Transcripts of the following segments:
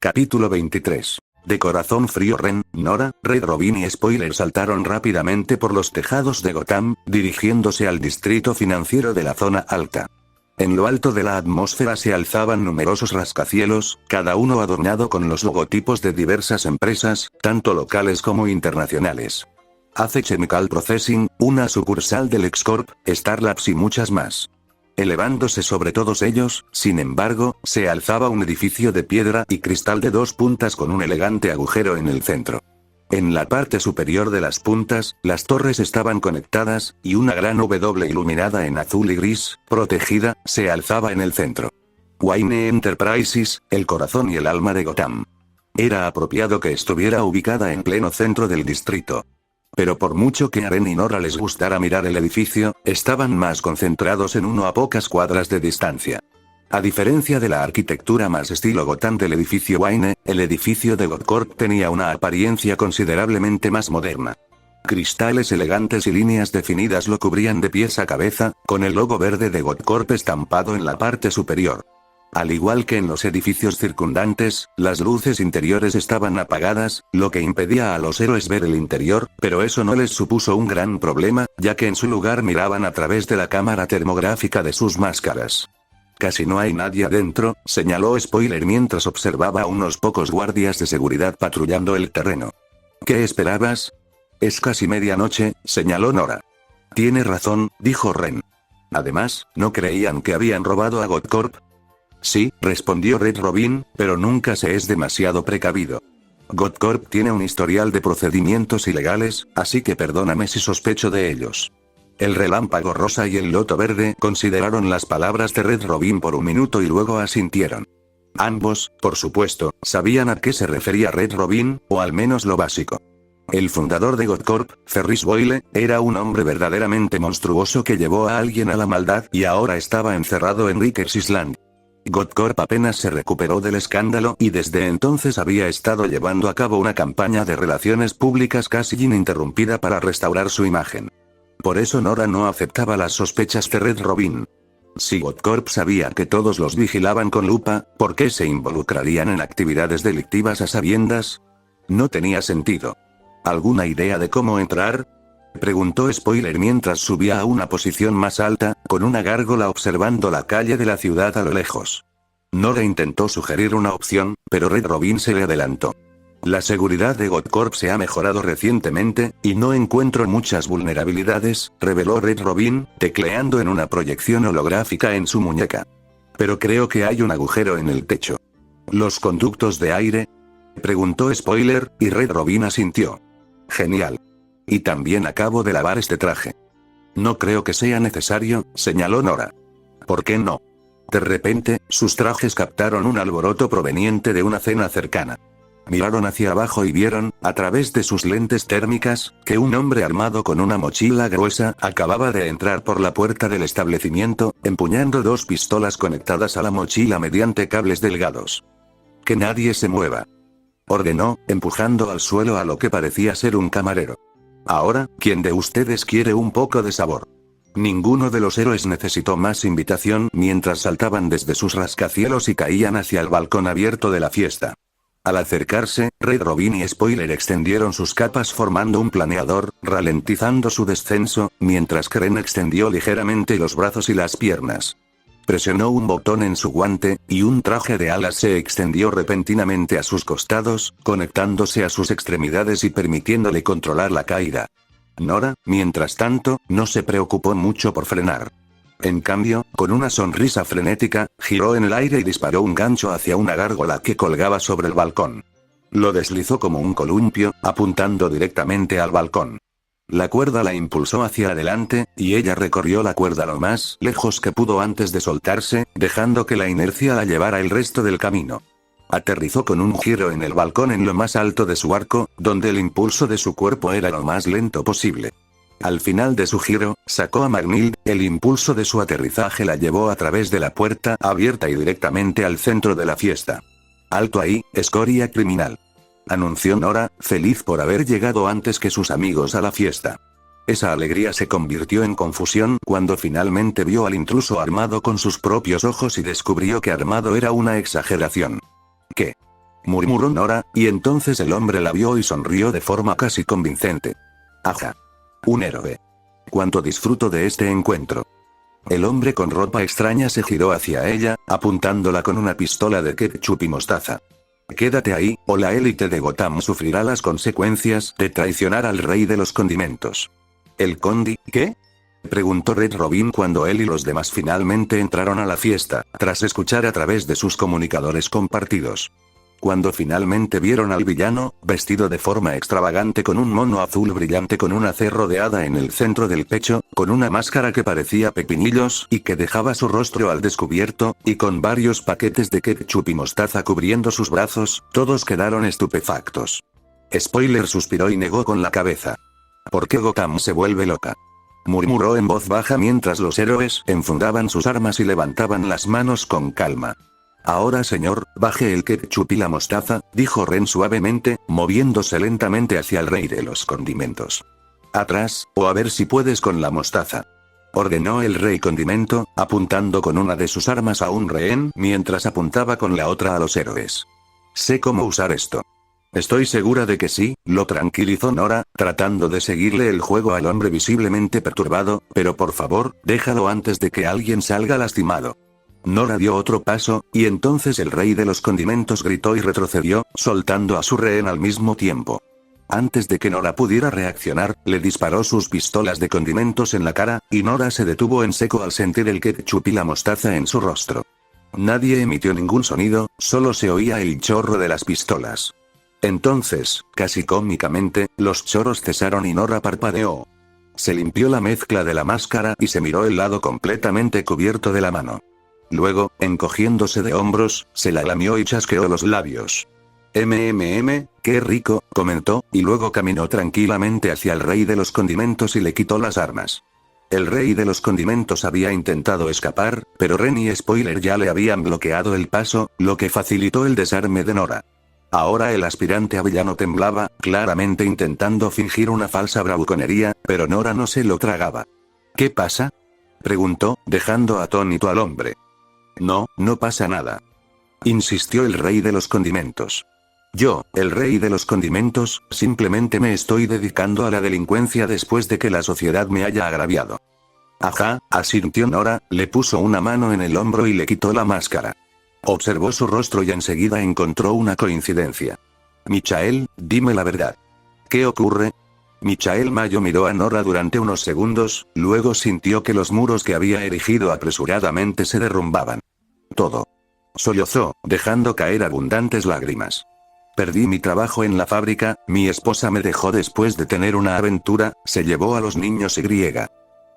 Capítulo 23. De corazón frío Ren, Nora, Red Robin y Spoiler saltaron rápidamente por los tejados de Gotham, dirigiéndose al distrito financiero de la zona alta. En lo alto de la atmósfera se alzaban numerosos rascacielos, cada uno adornado con los logotipos de diversas empresas, tanto locales como internacionales. AC Chemical Processing, una sucursal del LexCorp, Star Labs y muchas más. Elevándose sobre todos ellos, sin embargo, se alzaba un edificio de piedra y cristal de dos puntas con un elegante agujero en el centro. En la parte superior de las puntas, las torres estaban conectadas, y una gran W iluminada en azul y gris, protegida, se alzaba en el centro. Wayne Enterprises, el corazón y el alma de Gotham. Era apropiado que estuviera ubicada en pleno centro del distrito. Pero por mucho que a Ren y Nora les gustara mirar el edificio, estaban más concentrados en uno a pocas cuadras de distancia. A diferencia de la arquitectura más estilo Gotham del edificio Wayne, el edificio de GothCorp tenía una apariencia considerablemente más moderna. Cristales elegantes y líneas definidas lo cubrían de pies a cabeza, con el logo verde de GothCorp estampado en la parte superior. Al igual que en los edificios circundantes, las luces interiores estaban apagadas, lo que impedía a los héroes ver el interior, pero eso no les supuso un gran problema, ya que en su lugar miraban a través de la cámara termográfica de sus máscaras. Casi no hay nadie adentro, señaló Spoiler mientras observaba a unos pocos guardias de seguridad patrullando el terreno. ¿Qué esperabas? Es casi medianoche, señaló Nora. Tiene razón, dijo Ren. Además, ¿no creían que habían robado a GothCorp? Sí, respondió Red Robin, pero nunca se es demasiado precavido. GothCorp tiene un historial de procedimientos ilegales, así que perdóname si sospecho de ellos. El relámpago rosa y el loto verde consideraron las palabras de Red Robin por un minuto y luego asintieron. Ambos, por supuesto, sabían a qué se refería Red Robin, o al menos lo básico. El fundador de GothCorp, Ferris Boyle, era un hombre verdaderamente monstruoso que llevó a alguien a la maldad y ahora estaba encerrado en Rikers Island. GothCorp apenas se recuperó del escándalo y desde entonces había estado llevando a cabo una campaña de relaciones públicas casi ininterrumpida para restaurar su imagen. Por eso Nora no aceptaba las sospechas de Red Robin. Si GothCorp sabía que todos los vigilaban con lupa, ¿por qué se involucrarían en actividades delictivas a sabiendas? No tenía sentido. ¿Alguna idea de cómo entrar?, preguntó Spoiler mientras subía a una posición más alta, con una gárgola observando la calle de la ciudad a lo lejos. Nora intentó sugerir una opción, pero Red Robin se le adelantó. La seguridad de GothCorp se ha mejorado recientemente, y no encuentro muchas vulnerabilidades, reveló Red Robin, tecleando en una proyección holográfica en su muñeca. Pero creo que hay un agujero en el techo. ¿Los conductos de aire?, preguntó Spoiler, y Red Robin asintió. Genial. Y también acabo de lavar este traje. No creo que sea necesario, señaló Nora. ¿Por qué no? De repente, sus trajes captaron un alboroto proveniente de una cena cercana. Miraron hacia abajo y vieron, a través de sus lentes térmicas, que un hombre armado con una mochila gruesa acababa de entrar por la puerta del establecimiento, empuñando dos pistolas conectadas a la mochila mediante cables delgados. Que nadie se mueva, ordenó, empujando al suelo a lo que parecía ser un camarero. Ahora, ¿quién de ustedes quiere un poco de sabor? Ninguno de los héroes necesitó más invitación mientras saltaban desde sus rascacielos y caían hacia el balcón abierto de la fiesta. Al acercarse, Red Robin y Spoiler extendieron sus capas formando un planeador, ralentizando su descenso, mientras que Ren extendió ligeramente los brazos y las piernas. Presionó un botón en su guante, y un traje de alas se extendió repentinamente a sus costados, conectándose a sus extremidades y permitiéndole controlar la caída. Nora, mientras tanto, no se preocupó mucho por frenar. En cambio, con una sonrisa frenética, giró en el aire y disparó un gancho hacia una gárgola que colgaba sobre el balcón. Lo deslizó como un columpio, apuntando directamente al balcón. La cuerda la impulsó hacia adelante, y ella recorrió la cuerda lo más lejos que pudo antes de soltarse, dejando que la inercia la llevara el resto del camino. Aterrizó con un giro en el balcón en lo más alto de su arco, donde el impulso de su cuerpo era lo más lento posible. Al final de su giro, sacó a Magnild, el impulso de su aterrizaje la llevó a través de la puerta abierta y directamente al centro de la fiesta. «Alto ahí, escoria criminal», anunció Nora, feliz por haber llegado antes que sus amigos a la fiesta. Esa alegría se convirtió en confusión cuando finalmente vio al intruso armado con sus propios ojos y descubrió que armado era una exageración. ¿Qué? murmuró Nora, y entonces el hombre la vio y sonrió de forma casi convincente. Ajá. Un héroe. Cuánto disfruto de este encuentro. El hombre con ropa extraña se giró hacia ella, apuntándola con una pistola de ketchup y mostaza. Quédate ahí, o la élite de Gotham sufrirá las consecuencias de traicionar al rey de los condimentos. ¿El Condi, qué? Preguntó Red Robin cuando él y los demás finalmente entraron a la fiesta, tras escuchar a través de sus comunicadores compartidos. Cuando finalmente vieron al villano, vestido de forma extravagante con un mono azul brillante con una C rodeada en el centro del pecho, con una máscara que parecía pepinillos y que dejaba su rostro al descubierto, y con varios paquetes de ketchup y mostaza cubriendo sus brazos, todos quedaron estupefactos. Spoiler suspiró y negó con la cabeza. ¿Por qué Gotham se vuelve loca? Murmuró en voz baja mientras los héroes enfundaban sus armas y levantaban las manos con calma. Ahora señor, baje el ketchup y la mostaza, dijo Ren suavemente, moviéndose lentamente hacia el rey de los condimentos. Atrás, o a ver si puedes con la mostaza. Ordenó el rey condimento, apuntando con una de sus armas a un rehén mientras apuntaba con la otra a los héroes. Sé cómo usar esto. Estoy segura de que sí, lo tranquilizó Nora, tratando de seguirle el juego al hombre visiblemente perturbado, pero por favor, déjalo antes de que alguien salga lastimado. Nora dio otro paso, y entonces el rey de los condimentos gritó y retrocedió, soltando a su rehén al mismo tiempo. Antes de que Nora pudiera reaccionar, le disparó sus pistolas de condimentos en la cara, y Nora se detuvo en seco al sentir el ketchup y la mostaza en su rostro. Nadie emitió ningún sonido, solo se oía el chorro de las pistolas. Entonces, casi cómicamente, los chorros cesaron y Nora parpadeó. Se limpió la mezcla de la máscara y se miró el lado completamente cubierto de la mano. Luego, encogiéndose de hombros, se la lamió y chasqueó los labios. Qué rico, comentó, y luego caminó tranquilamente hacia el rey de los condimentos y le quitó las armas. El rey de los condimentos había intentado escapar, pero Ren y Spoiler ya le habían bloqueado el paso, lo que facilitó el desarme de Nora. Ahora el aspirante a villano temblaba, claramente intentando fingir una falsa bravuconería, pero Nora no se lo tragaba. ¿Qué pasa? Preguntó, dejando atónito al hombre. No, no pasa nada. Insistió el rey de los condimentos. Yo, el rey de los condimentos, simplemente me estoy dedicando a la delincuencia después de que la sociedad me haya agraviado. Ajá, asintió Nora, le puso una mano en el hombro y le quitó la máscara. Observó su rostro y enseguida encontró una coincidencia. Michael, dime la verdad. ¿Qué ocurre? Michael Mayo miró a Nora durante unos segundos, luego sintió que los muros que había erigido apresuradamente se derrumbaban. Todo. Sollozó, dejando caer abundantes lágrimas. Perdí mi trabajo en la fábrica, mi esposa me dejó después de tener una aventura, se llevó a los niños y.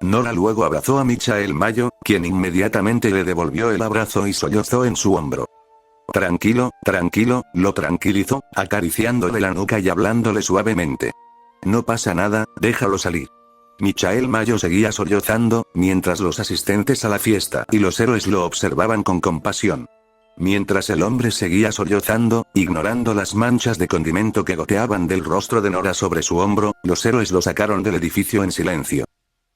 Nora luego abrazó a Michael Mayo, quien inmediatamente le devolvió el abrazo y sollozó en su hombro. Tranquilo, tranquilo, lo tranquilizó, acariciándole la nuca y hablándole suavemente. No pasa nada, déjalo salir. Michael Mayo seguía sollozando, mientras los asistentes a la fiesta y los héroes lo observaban con compasión. Mientras el hombre seguía sollozando, ignorando las manchas de condimento que goteaban del rostro de Nora sobre su hombro, los héroes lo sacaron del edificio en silencio.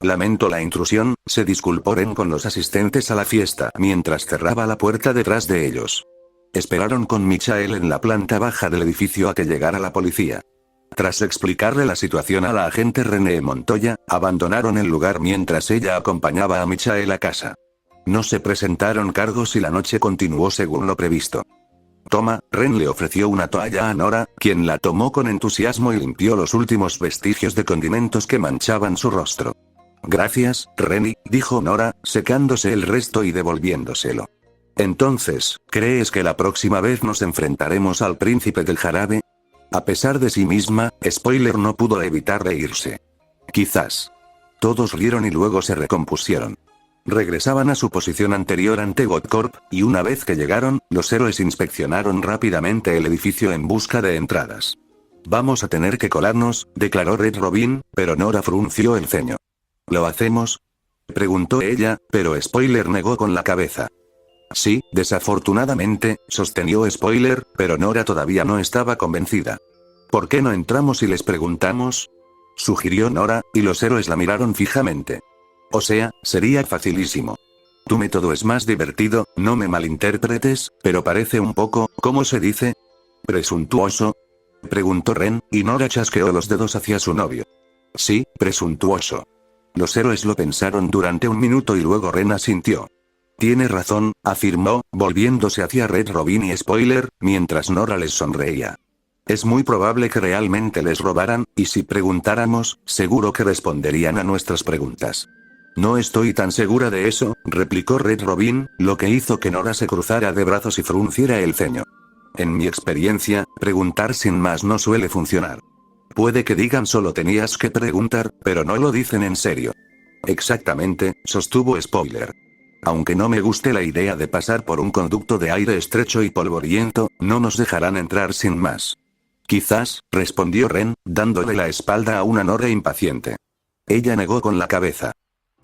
Lamento la intrusión, se disculpó Ren con los asistentes a la fiesta mientras cerraba la puerta detrás de ellos. Esperaron con Michael en la planta baja del edificio a que llegara la policía. Tras explicarle la situación a la agente René Montoya, abandonaron el lugar mientras ella acompañaba a Michael a casa. No se presentaron cargos y la noche continuó según lo previsto. Toma, Ren le ofreció una toalla a Nora, quien la tomó con entusiasmo y limpió los últimos vestigios de condimentos que manchaban su rostro. Gracias, Renny, dijo Nora, secándose el resto y devolviéndoselo. Entonces, ¿crees que la próxima vez nos enfrentaremos al príncipe del jarabe? A pesar de sí misma, Spoiler no pudo evitar reírse. Quizás. Todos rieron y luego se recompusieron. Regresaban a su posición anterior ante Godcorp, y una vez que llegaron, los héroes inspeccionaron rápidamente el edificio en busca de entradas. Vamos a tener que colarnos, declaró Red Robin, pero Nora frunció el ceño. ¿Lo hacemos? Preguntó ella, pero Spoiler negó con la cabeza. Sí, desafortunadamente, sostenió Spoiler, pero Nora todavía no estaba convencida. ¿Por qué no entramos y les preguntamos? Sugirió Nora, y los héroes la miraron fijamente. O sea, sería facilísimo. Tu método es más divertido, no me malinterpretes, pero parece un poco, ¿cómo se dice? ¿Presuntuoso? Preguntó Ren, y Nora chasqueó los dedos hacia su novio. Sí, presuntuoso. Los héroes lo pensaron durante un minuto y luego Ren asintió. Tiene razón, afirmó, volviéndose hacia Red Robin y Spoiler, mientras Nora les sonreía. Es muy probable que realmente les robaran, y si preguntáramos, seguro que responderían a nuestras preguntas. No estoy tan segura de eso, replicó Red Robin, lo que hizo que Nora se cruzara de brazos y frunciera el ceño. En mi experiencia, preguntar sin más no suele funcionar. Puede que digan solo tenías que preguntar, pero no lo dicen en serio. Exactamente, sostuvo Spoiler. Aunque no me guste la idea de pasar por un conducto de aire estrecho y polvoriento, no nos dejarán entrar sin más. Quizás, respondió Ren, dándole la espalda a una Nora impaciente. Ella negó con la cabeza.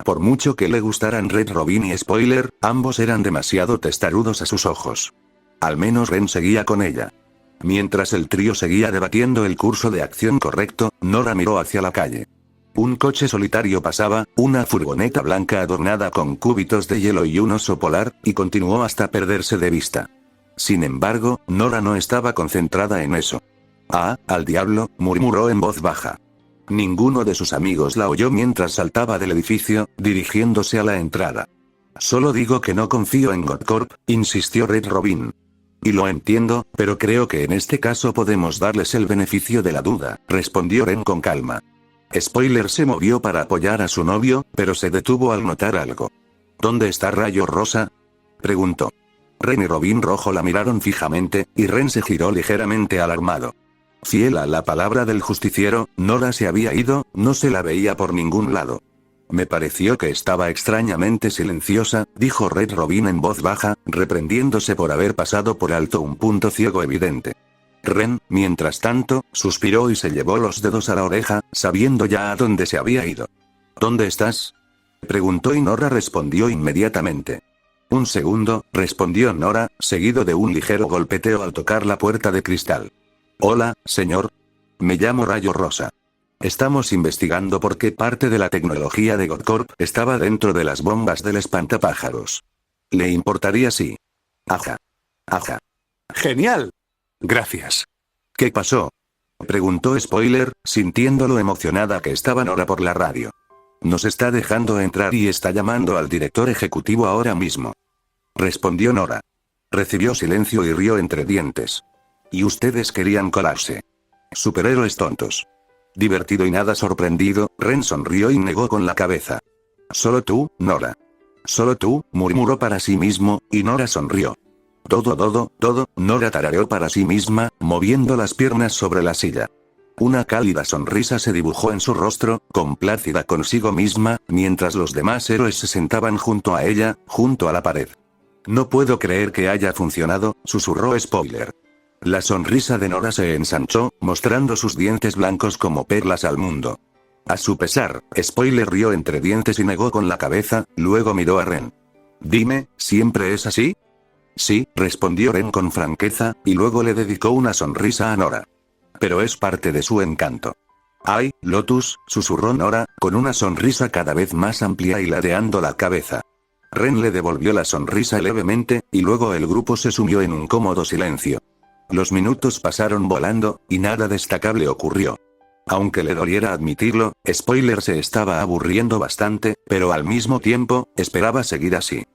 Por mucho que le gustaran Red Robin y Spoiler, ambos eran demasiado testarudos a sus ojos. Al menos Ren seguía con ella. Mientras el trío seguía debatiendo el curso de acción correcto, Nora miró hacia la calle. Un coche solitario pasaba, una furgoneta blanca adornada con cúbitos de hielo y un oso polar, y continuó hasta perderse de vista. Sin embargo, Nora no estaba concentrada en eso. Ah, al diablo, murmuró en voz baja. Ninguno de sus amigos la oyó mientras saltaba del edificio, dirigiéndose a la entrada. Solo digo que no confío en Godcorp, insistió Red Robin. Y lo entiendo, pero creo que en este caso podemos darles el beneficio de la duda, respondió Ren con calma. Spoiler se movió para apoyar a su novio, pero se detuvo al notar algo. ¿Dónde está Rayo Rosa?, preguntó. Ren y Robin Rojo la miraron fijamente, y Ren se giró ligeramente alarmado. Fiel a la palabra del justiciero, Nora se había ido, no se la veía por ningún lado. Me pareció que estaba extrañamente silenciosa, dijo Red Robin en voz baja, reprendiéndose por haber pasado por alto un punto ciego evidente. Ren, mientras tanto, suspiró y se llevó los dedos a la oreja, sabiendo ya a dónde se había ido. ¿Dónde estás?, preguntó y Nora respondió inmediatamente. Un segundo, respondió Nora, seguido de un ligero golpeteo al tocar la puerta de cristal. Hola, señor. Me llamo Rayo Rosa. Estamos investigando por qué parte de la tecnología de Godcorp estaba dentro de las bombas del espantapájaros. ¿Le importaría si? Aja. Aja. Genial. Gracias. ¿Qué pasó?, preguntó Spoiler, sintiendo lo emocionada que estaba Nora por la radio. Nos está dejando entrar y está llamando al director ejecutivo ahora mismo, respondió Nora. Recibió silencio y rió entre dientes. Y ustedes querían colarse. Superhéroes tontos. Divertido y nada sorprendido, Ren sonrió y negó con la cabeza. Solo tú, Nora. Solo tú, murmuró para sí mismo, y Nora sonrió. Todo, Nora tarareó para sí misma, moviendo las piernas sobre la silla. Una cálida sonrisa se dibujó en su rostro, complácida consigo misma, mientras los demás héroes se sentaban junto a ella, junto a la pared. No puedo creer que haya funcionado, susurró Spoiler. La sonrisa de Nora se ensanchó, mostrando sus dientes blancos como perlas al mundo. A su pesar, Spoiler rió entre dientes y negó con la cabeza, luego miró a Ren. Dime, ¿siempre es así? Sí, respondió Ren con franqueza, y luego le dedicó una sonrisa a Nora. Pero es parte de su encanto. Ay, Lotus, susurró Nora, con una sonrisa cada vez más amplia y ladeando la cabeza. Ren le devolvió la sonrisa levemente, y luego el grupo se sumió en un cómodo silencio. Los minutos pasaron volando, y nada destacable ocurrió. Aunque le doliera admitirlo, Spoiler se estaba aburriendo bastante, pero al mismo tiempo, esperaba seguir así.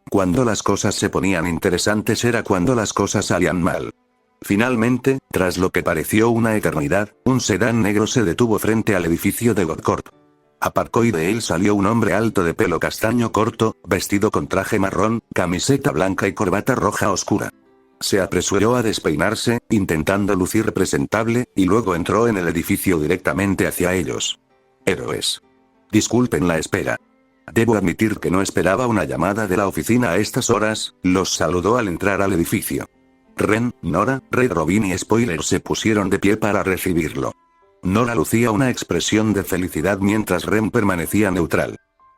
Cuando las cosas se ponían interesantes era cuando las cosas salían mal. Finalmente, tras lo que pareció una eternidad, un sedán negro se detuvo frente al edificio de Godcorp. Aparcó y de él salió un hombre alto de pelo castaño corto, vestido con traje marrón, camiseta blanca y corbata roja oscura. Se apresuró a despeinarse, intentando lucir presentable, y luego entró en el edificio directamente hacia ellos. Héroes. Disculpen la espera. Debo admitir que no esperaba una llamada de la oficina a estas horas, los saludó al entrar al edificio. Ren, Nora, Red Robin y Spoiler se pusieron de pie para recibirlo. Nora lucía una expresión de felicidad mientras Ren permanecía neutral.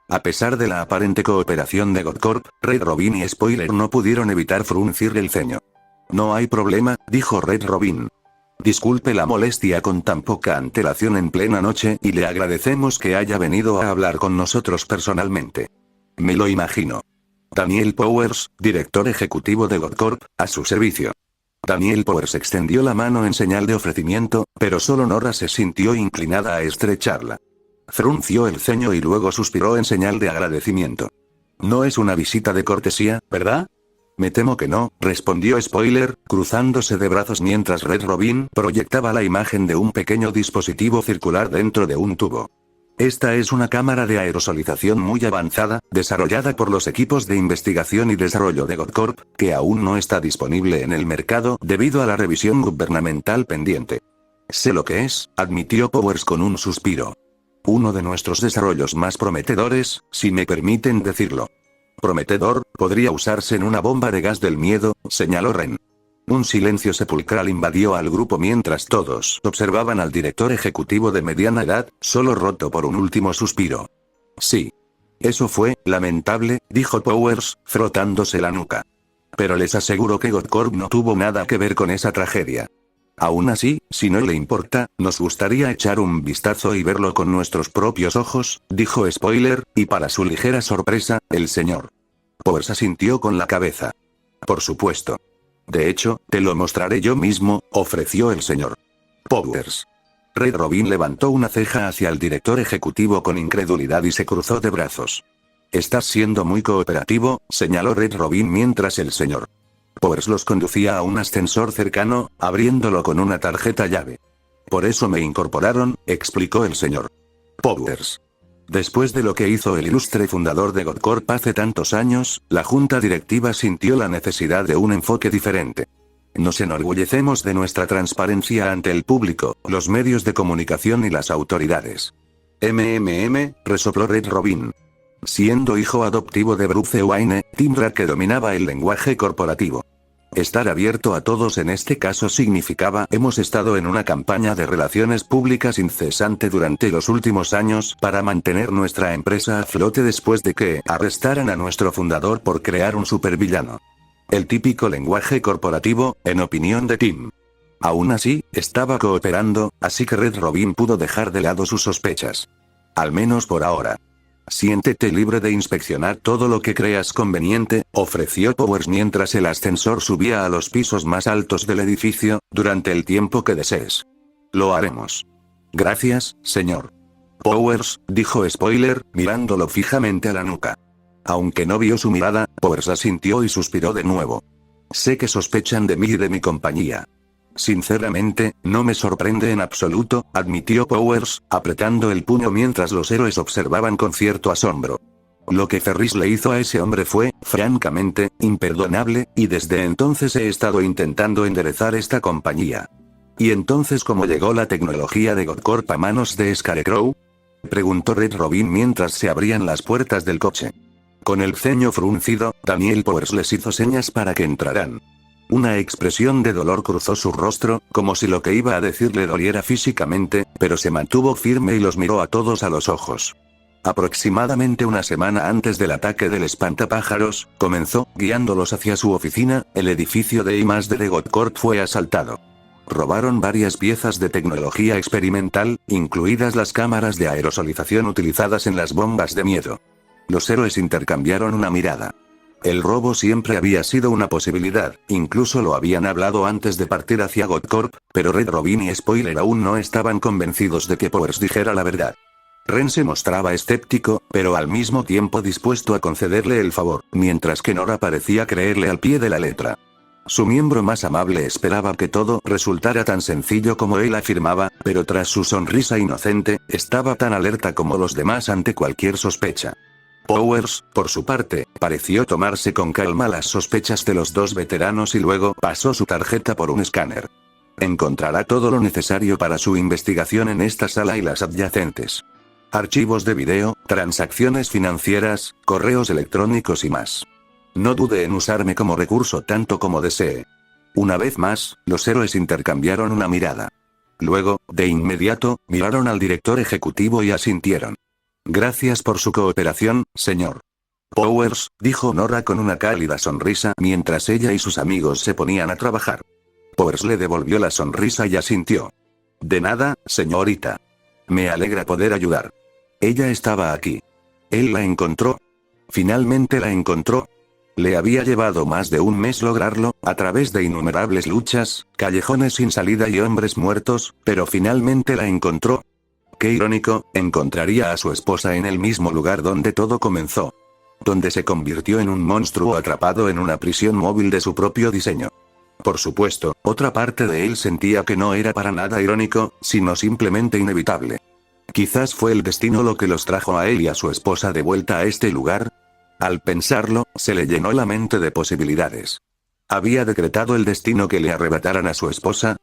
A pesar de la aparente cooperación de Godcorp, Red Robin y Spoiler no pudieron evitar fruncir el ceño. No hay problema, dijo Red Robin. Disculpe la molestia con tan poca antelación en plena noche y le agradecemos que haya venido a hablar con nosotros personalmente. Me lo imagino. Daniel Powers, director ejecutivo de Godcorp, a su servicio. Daniel Powers extendió la mano en señal de ofrecimiento, pero solo Nora se sintió inclinada a estrecharla. Frunció el ceño y luego suspiró en señal de agradecimiento. No es una visita de cortesía, ¿verdad? Me temo que no, respondió Spoiler, cruzándose de brazos mientras Red Robin proyectaba la imagen de un pequeño dispositivo circular dentro de un tubo. Esta es una cámara de aerosolización muy avanzada, desarrollada por los equipos de investigación y desarrollo de Godcorp, que aún no está disponible en el mercado debido a la revisión gubernamental pendiente. Sé lo que es, admitió Powers con un suspiro. Uno de nuestros desarrollos más prometedores, si me permiten decirlo. Prometedor, podría usarse en una bomba de gas del miedo, señaló Ren. Un silencio sepulcral invadió al grupo mientras todos observaban al director ejecutivo de mediana edad, solo roto por un último suspiro. Sí. Eso fue, lamentable, dijo Powers, frotándose la nuca. Pero les aseguro que Godcorp no tuvo nada que ver con esa tragedia. Aún así, si no le importa, nos gustaría echar un vistazo y verlo con nuestros propios ojos, dijo Spoiler, y para su ligera sorpresa, el señor Powers asintió con la cabeza. Por supuesto. De hecho, te lo mostraré yo mismo, ofreció el señor Powers. Red Robin levantó una ceja hacia el director ejecutivo con incredulidad y se cruzó de brazos. Estás siendo muy cooperativo, señaló Red Robin mientras el señor Powers los conducía a un ascensor cercano, abriéndolo con una tarjeta llave. Por eso me incorporaron, explicó el señor Powers. Después de lo que hizo el ilustre fundador de Godcorp hace tantos años, la junta directiva sintió la necesidad de un enfoque diferente. Nos enorgullecemos de nuestra transparencia ante el público, los medios de comunicación y las autoridades. Resopló Red Robin. Siendo hijo adoptivo de Bruce Wayne, Tim Drake que dominaba el lenguaje corporativo. Estar abierto a todos en este caso significaba: hemos estado en una campaña de relaciones públicas incesante durante los últimos años para mantener nuestra empresa a flote después de que arrestaran a nuestro fundador por crear un supervillano. El típico lenguaje corporativo, en opinión de Tim. Aún así, estaba cooperando, así que Red Robin pudo dejar de lado sus sospechas. Al menos por ahora. Siéntete libre de inspeccionar todo lo que creas conveniente, ofreció Powers mientras el ascensor subía a los pisos más altos del edificio, durante el tiempo que desees. Lo haremos. Gracias, señor Powers, dijo Spoiler, mirándolo fijamente a la nuca. Aunque no vio su mirada, Powers asintió y suspiró de nuevo. Sé que sospechan de mí y de mi compañía. Sinceramente, no me sorprende en absoluto, admitió Powers, apretando el puño mientras los héroes observaban con cierto asombro. Lo que Ferris le hizo a ese hombre fue, francamente, imperdonable, y desde entonces he estado intentando enderezar esta compañía. ¿Y entonces cómo llegó la tecnología de Godcorp a manos de Scarecrow? Preguntó Red Robin mientras se abrían las puertas del coche. Con el ceño fruncido, Daniel Powers les hizo señas para que entraran. Una expresión de dolor cruzó su rostro, como si lo que iba a decir le doliera físicamente, pero se mantuvo firme y los miró a todos a los ojos. Aproximadamente una semana antes del ataque del espantapájaros, comenzó, guiándolos hacia su oficina, el edificio de I+D de Godcorp fue asaltado. Robaron varias piezas de tecnología experimental, incluidas las cámaras de aerosolización utilizadas en las bombas de miedo. Los héroes intercambiaron una mirada. El robo siempre había sido una posibilidad, incluso lo habían hablado antes de partir hacia Godcorp, pero Red Robin y Spoiler aún no estaban convencidos de que Powers dijera la verdad. Ren se mostraba escéptico, pero al mismo tiempo dispuesto a concederle el favor, mientras que Nora parecía creerle al pie de la letra. Su miembro más amable esperaba que todo resultara tan sencillo como él afirmaba, pero tras su sonrisa inocente, estaba tan alerta como los demás ante cualquier sospecha. Powers, por su parte, pareció tomarse con calma las sospechas de los dos veteranos y luego pasó su tarjeta por un escáner. Encontrará todo lo necesario para su investigación en esta sala y las adyacentes. Archivos de video, transacciones financieras, correos electrónicos y más. No dude en usarme como recurso tanto como desee. Una vez más, los héroes intercambiaron una mirada. Luego, de inmediato, miraron al director ejecutivo y asintieron. Gracias por su cooperación, señor Powers, dijo Nora con una cálida sonrisa mientras ella y sus amigos se ponían a trabajar. Powers le devolvió la sonrisa y asintió. De nada, señorita. Me alegra poder ayudar. Ella estaba aquí. Él la encontró. Finalmente la encontró. Le había llevado más de un mes lograrlo, a través de innumerables luchas, callejones sin salida y hombres muertos, pero finalmente la encontró. Qué irónico, encontraría a su esposa en el mismo lugar donde todo comenzó. Donde se convirtió en un monstruo atrapado en una prisión móvil de su propio diseño. Por supuesto, otra parte de él sentía que no era para nada irónico, sino simplemente inevitable. Quizás fue el destino lo que los trajo a él y a su esposa de vuelta a este lugar. Al pensarlo, se le llenó la mente de posibilidades. ¿Había decretado el destino que le arrebataran a su esposa?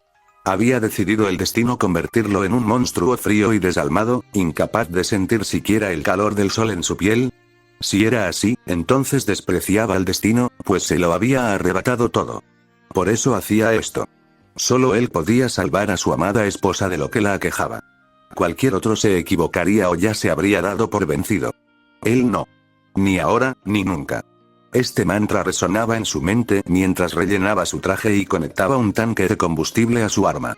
¿Había decidido el destino convertirlo en un monstruo frío y desalmado, incapaz de sentir siquiera el calor del sol en su piel? Si era así, entonces despreciaba al destino, pues se lo había arrebatado todo. Por eso hacía esto. Solo él podía salvar a su amada esposa de lo que la aquejaba. Cualquier otro se equivocaría o ya se habría dado por vencido. Él no. Ni ahora, ni nunca. Este mantra resonaba en su mente mientras rellenaba su traje y conectaba un tanque de combustible a su arma.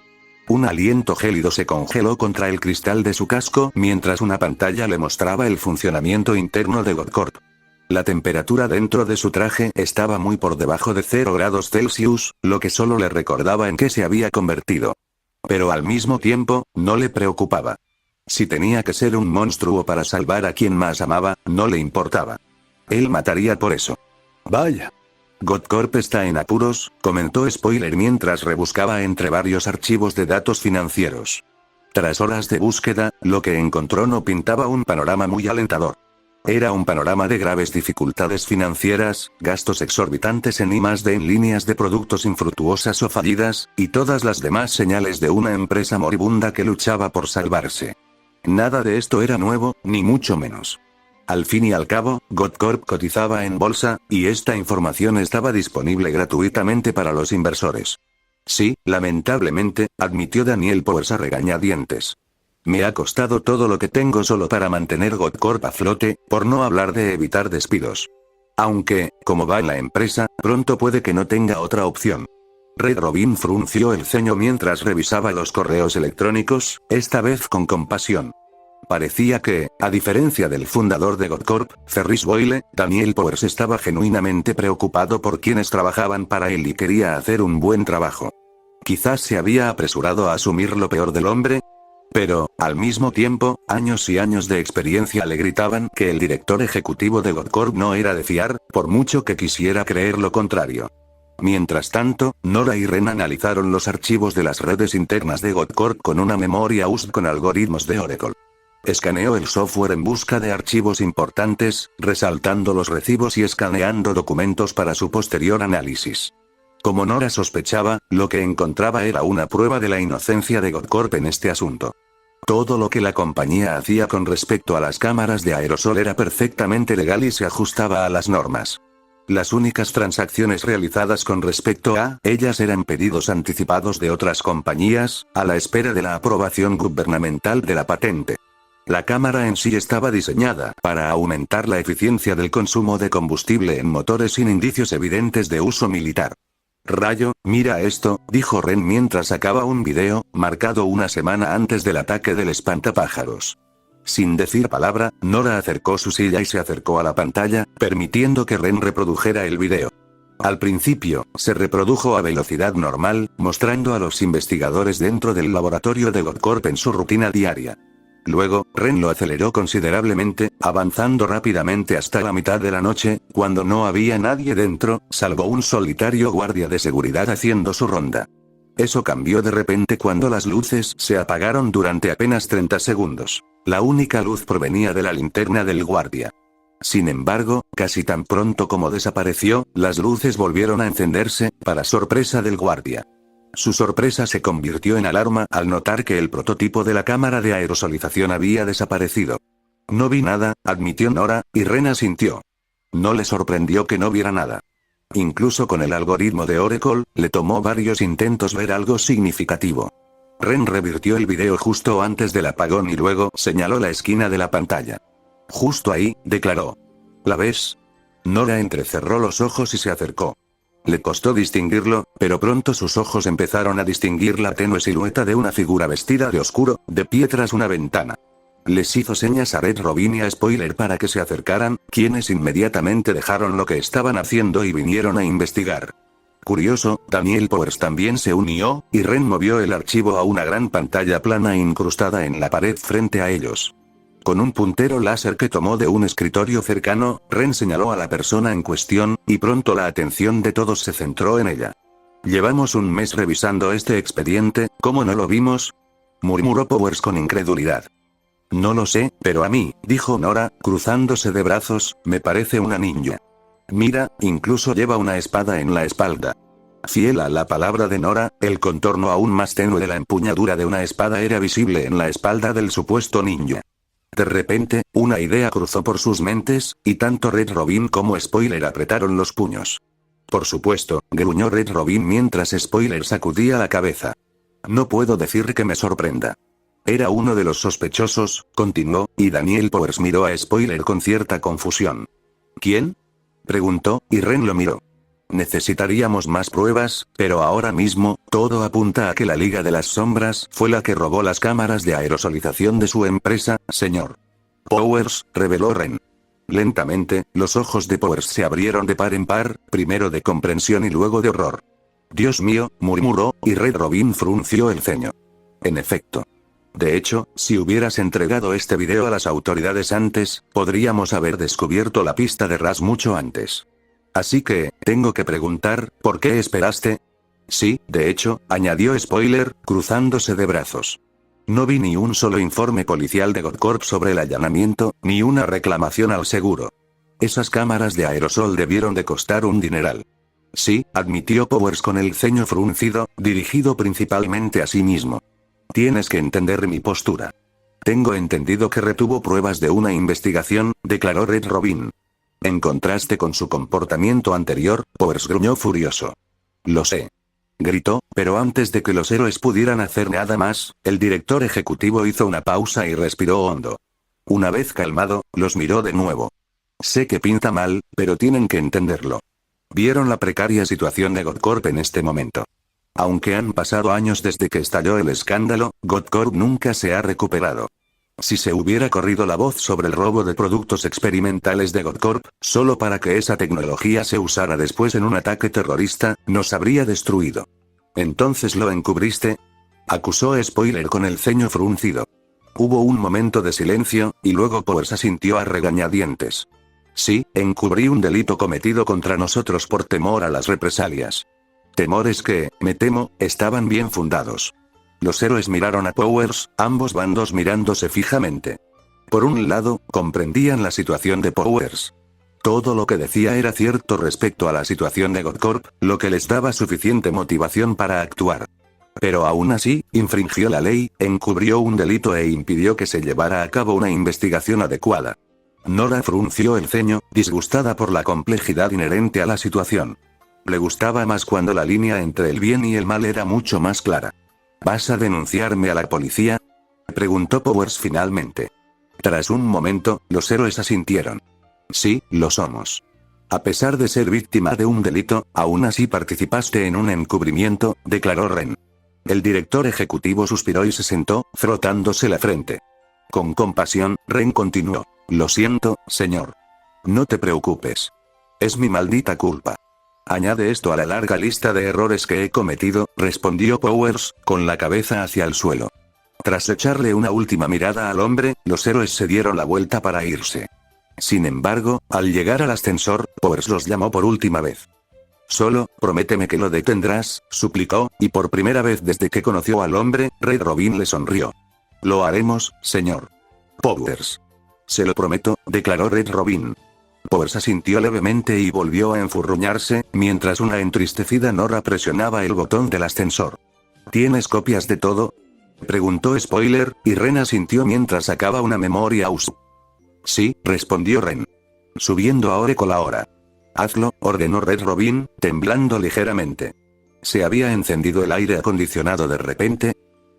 Un aliento gélido se congeló contra el cristal de su casco mientras una pantalla le mostraba el funcionamiento interno de Godcorp. La temperatura dentro de su traje estaba muy por debajo de 0 grados Celsius, lo que solo le recordaba en qué se había convertido. Pero al mismo tiempo, no le preocupaba. Si tenía que ser un monstruo para salvar a quien más amaba, no le importaba. Él mataría por eso. Vaya. Godcorp está en apuros, comentó Spoiler mientras rebuscaba entre varios archivos de datos financieros. Tras horas de búsqueda, lo que encontró no pintaba un panorama muy alentador. Era un panorama de graves dificultades financieras, gastos exorbitantes en I+D en líneas de productos infructuosas o fallidas, y todas las demás señales de una empresa moribunda que luchaba por salvarse. Nada de esto era nuevo, ni mucho menos. Al fin y al cabo, Godcorp cotizaba en bolsa, y esta información estaba disponible gratuitamente para los inversores. Sí, lamentablemente, admitió Daniel Powers a regañadientes. Me ha costado todo lo que tengo solo para mantener Godcorp a flote, por no hablar de evitar despidos. Aunque, como va en la empresa, pronto puede que no tenga otra opción. Red Robin frunció el ceño mientras revisaba los correos electrónicos, esta vez con compasión. Parecía que, a diferencia del fundador de Godcorp, Ferris Boyle, Daniel Powers estaba genuinamente preocupado por quienes trabajaban para él y quería hacer un buen trabajo. Quizás se había apresurado a asumir lo peor del hombre. Pero, al mismo tiempo, años y años de experiencia le gritaban que el director ejecutivo de Godcorp no era de fiar, por mucho que quisiera creer lo contrario. Mientras tanto, Nora y Ren analizaron los archivos de las redes internas de Godcorp con una memoria USB con algoritmos de Oracle. Escaneó el software en busca de archivos importantes, resaltando los recibos y escaneando documentos para su posterior análisis. Como Nora sospechaba, lo que encontraba era una prueba de la inocencia de Godcorp en este asunto. Todo lo que la compañía hacía con respecto a las cámaras de aerosol era perfectamente legal y se ajustaba a las normas. Las únicas transacciones realizadas con respecto a ellas eran pedidos anticipados de otras compañías, a la espera de la aprobación gubernamental de la patente. La cámara en sí estaba diseñada para aumentar la eficiencia del consumo de combustible en motores sin indicios evidentes de uso militar. Rayo, mira esto, dijo Ren mientras sacaba un video, marcado una semana antes del ataque del espantapájaros. Sin decir palabra, Nora acercó su silla y se acercó a la pantalla, permitiendo que Ren reprodujera el video. Al principio, se reprodujo a velocidad normal, mostrando a los investigadores dentro del laboratorio de Godcorp en su rutina diaria. Luego, Ren lo aceleró considerablemente, avanzando rápidamente hasta la mitad de la noche, cuando no había nadie dentro, salvo un solitario guardia de seguridad haciendo su ronda. Eso cambió de repente cuando las luces se apagaron durante apenas 30 segundos. La única luz provenía de la linterna del guardia. Sin embargo, casi tan pronto como desapareció, las luces volvieron a encenderse, para sorpresa del guardia. Su sorpresa se convirtió en alarma al notar que el prototipo de la cámara de aerosolización había desaparecido. No vi nada, admitió Nora, y Ren asintió. No le sorprendió que no viera nada. Incluso con el algoritmo de Oracle, le tomó varios intentos ver algo significativo. Ren revirtió el video justo antes del apagón y luego señaló la esquina de la pantalla. Justo ahí, declaró. ¿La ves? Nora entrecerró los ojos y se acercó. Le costó distinguirlo, pero pronto sus ojos empezaron a distinguir la tenue silueta de una figura vestida de oscuro, de pie tras una ventana. Les hizo señas a Red Robin y a Spoiler para que se acercaran, quienes inmediatamente dejaron lo que estaban haciendo y vinieron a investigar. Curioso, Daniel Powers también se unió, y Ren movió el archivo a una gran pantalla plana incrustada en la pared frente a ellos. Con un puntero láser que tomó de un escritorio cercano, Ren señaló a la persona en cuestión, y pronto la atención de todos se centró en ella. «Llevamos un mes revisando este expediente, ¿cómo no lo vimos?», murmuró Powers con incredulidad. «No lo sé, pero a mí», dijo Nora, cruzándose de brazos, «me parece una ninja. Mira, incluso lleva una espada en la espalda». Fiel a la palabra de Nora, el contorno aún más tenue de la empuñadura de una espada era visible en la espalda del supuesto ninja. De repente, una idea cruzó por sus mentes, y tanto Red Robin como Spoiler apretaron los puños. «Por supuesto», gruñó Red Robin mientras Spoiler sacudía la cabeza. «No puedo decir que me sorprenda». «Era uno de los sospechosos», continuó, y Daniel Powers miró a Spoiler con cierta confusión. «¿Quién?», preguntó, y Ren lo miró. «Necesitaríamos más pruebas, pero ahora mismo, todo apunta a que la Liga de las Sombras fue la que robó las cámaras de aerosolización de su empresa, señor Powers», reveló Ren. Lentamente, los ojos de Powers se abrieron de par en par, primero de comprensión y luego de horror. «Dios mío», murmuró, y Red Robin frunció el ceño. «En efecto. De hecho, si hubieras entregado este video a las autoridades antes, podríamos haber descubierto la pista de Ras mucho antes. Así que, tengo que preguntar, ¿por qué esperaste?». «Sí, de hecho», añadió Spoiler, cruzándose de brazos. «No vi ni un solo informe policial de Godcorp sobre el allanamiento, ni una reclamación al seguro. Esas cámaras de aerosol debieron de costar un dineral». «Sí», admitió Powers con el ceño fruncido, dirigido principalmente a sí mismo. «Tienes que entender mi postura. Tengo entendido que retuvo pruebas de una investigación», declaró Red Robin. En contraste con su comportamiento anterior, Powers gruñó furioso. «Lo sé», gritó, pero antes de que los héroes pudieran hacer nada más, el director ejecutivo hizo una pausa y respiró hondo. Una vez calmado, los miró de nuevo. «Sé que pinta mal, pero tienen que entenderlo. Vieron la precaria situación de Godcorp en este momento. Aunque han pasado años desde que estalló el escándalo, Godcorp nunca se ha recuperado. Si se hubiera corrido la voz sobre el robo de productos experimentales de Godcorp, solo para que esa tecnología se usara después en un ataque terrorista, nos habría destruido». «¿Entonces lo encubriste?», acusó Spoiler con el ceño fruncido. Hubo un momento de silencio, y luego Powers asintió a regañadientes. «Sí, encubrí un delito cometido contra nosotros por temor a las represalias. Temores que, me temo, estaban bien fundados». Los héroes miraron a Powers, ambos bandos mirándose fijamente. Por un lado, comprendían la situación de Powers. Todo lo que decía era cierto respecto a la situación de Godcorp, lo que les daba suficiente motivación para actuar. Pero aún así, infringió la ley, encubrió un delito e impidió que se llevara a cabo una investigación adecuada. Nora frunció el ceño, disgustada por la complejidad inherente a la situación. Le gustaba más cuando la línea entre el bien y el mal era mucho más clara. «¿Vas a denunciarme a la policía?», preguntó Powers finalmente. Tras un momento, los héroes asintieron. «Sí, lo somos. A pesar de ser víctima de un delito, aún así participaste en un encubrimiento», declaró Ren. El director ejecutivo suspiró y se sentó, frotándose la frente. Con compasión, Ren continuó. «Lo siento, señor. No te preocupes. Es mi maldita culpa. Añade esto a la larga lista de errores que he cometido», respondió Powers, con la cabeza hacia el suelo. Tras echarle una última mirada al hombre, los héroes se dieron la vuelta para irse. Sin embargo, al llegar al ascensor, Powers los llamó por última vez. «Solo, prométeme que lo detendrás», suplicó, y por primera vez desde que conoció al hombre, Red Robin le sonrió. «Lo haremos, señor Powers». «Se lo prometo», declaró Red Robin. Powers asintió levemente y volvió a enfurruñarse, mientras una entristecida Nora presionaba el botón del ascensor. «¿Tienes copias de todo?», preguntó Spoiler, y Ren asintió mientras sacaba una memoria USB. «Sí», respondió Ren. «Subiendo a Oracle ahora». «Hazlo», ordenó Red Robin, temblando ligeramente. ¿Se había encendido el aire acondicionado de repente?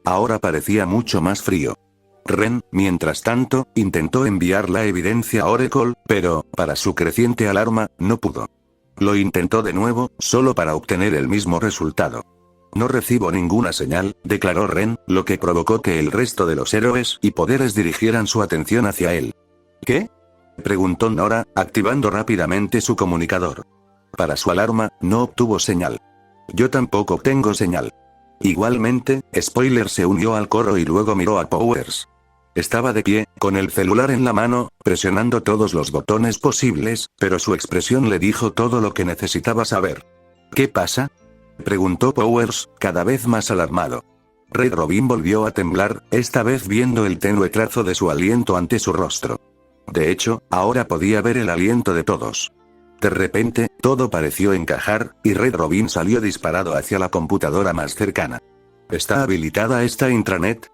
Ahora parecía mucho más frío. Ren, mientras tanto, intentó enviar la evidencia a Oracle, pero, para su creciente alarma, no pudo. Lo intentó de nuevo, solo para obtener el mismo resultado. No recibo ninguna señal, declaró Ren, lo que provocó que el resto de los héroes y poderes dirigieran su atención hacia él. ¿Qué? Preguntó Nora, activando rápidamente su comunicador. Para su alarma, no obtuvo señal. Yo tampoco tengo señal. Igualmente, Spoiler se unió al coro y luego miró a Powers. Estaba de pie, con el celular en la mano, presionando todos los botones posibles, pero su expresión le dijo todo lo que necesitaba saber. ¿Qué pasa? Preguntó Powers, cada vez más alarmado. Red Robin volvió a temblar, esta vez viendo el tenue trazo de su aliento ante su rostro. De hecho, ahora podía ver el aliento de todos. De repente, todo pareció encajar, y Red Robin salió disparado hacia la computadora más cercana. ¿Está habilitada esta intranet?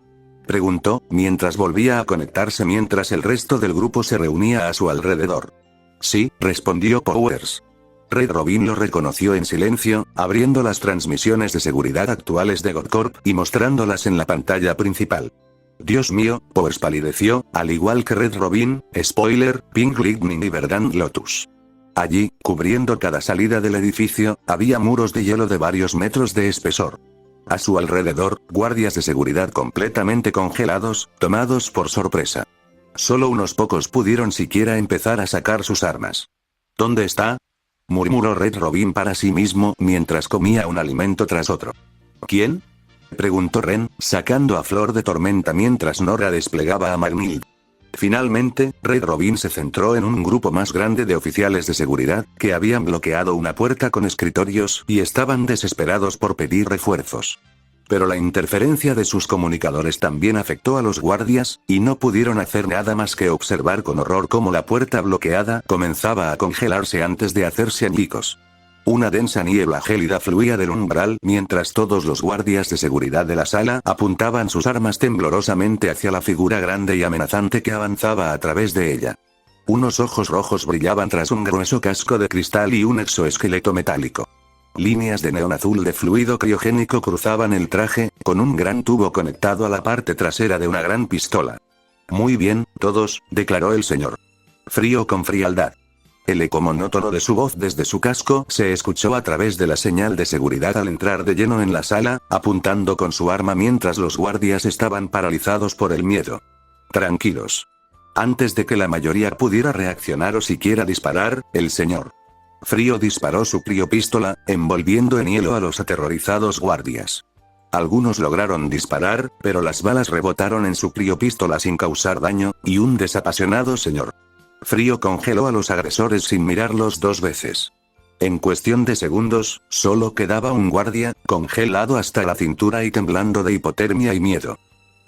Preguntó, mientras volvía a conectarse mientras el resto del grupo se reunía a su alrededor. Sí, respondió Powers. Red Robin lo reconoció en silencio, abriendo las transmisiones de seguridad actuales de Godcorp y mostrándolas en la pantalla principal. Dios mío, Powers palideció, al igual que Red Robin, Spoiler, Pink Lightning y Verdant Lotus. Allí, cubriendo cada salida del edificio, había muros de hielo de varios metros de espesor. A su alrededor, guardias de seguridad completamente congelados, tomados por sorpresa. Solo unos pocos pudieron siquiera empezar a sacar sus armas. ¿Dónde está? Murmuró Red Robin para sí mismo mientras comía un alimento tras otro. ¿Quién? Preguntó Ren, sacando a Flor de Tormenta mientras Nora desplegaba a Magnild. Finalmente, Red Robin se centró en un grupo más grande de oficiales de seguridad, que habían bloqueado una puerta con escritorios y estaban desesperados por pedir refuerzos. Pero la interferencia de sus comunicadores también afectó a los guardias, y no pudieron hacer nada más que observar con horror cómo la puerta bloqueada comenzaba a congelarse antes de hacerse añicos. Una densa niebla gélida fluía del umbral mientras todos los guardias de seguridad de la sala apuntaban sus armas temblorosamente hacia la figura grande y amenazante que avanzaba a través de ella. Unos ojos rojos brillaban tras un grueso casco de cristal y un exoesqueleto metálico. Líneas de neón azul de fluido criogénico cruzaban el traje, con un gran tubo conectado a la parte trasera de una gran pistola. Muy bien, todos, declaró el señor. Frío con frialdad. El eco monótono de su voz desde su casco se escuchó a través de la señal de seguridad al entrar de lleno en la sala, apuntando con su arma mientras los guardias estaban paralizados por el miedo. Tranquilos. Antes de que la mayoría pudiera reaccionar o siquiera disparar, el señor Frío disparó su criopístola, envolviendo en hielo a los aterrorizados guardias. Algunos lograron disparar, pero las balas rebotaron en su criopístola sin causar daño, y un desapasionado señor Frío congeló a los agresores sin mirarlos dos veces. En cuestión de segundos, solo quedaba un guardia, congelado hasta la cintura y temblando de hipotermia y miedo.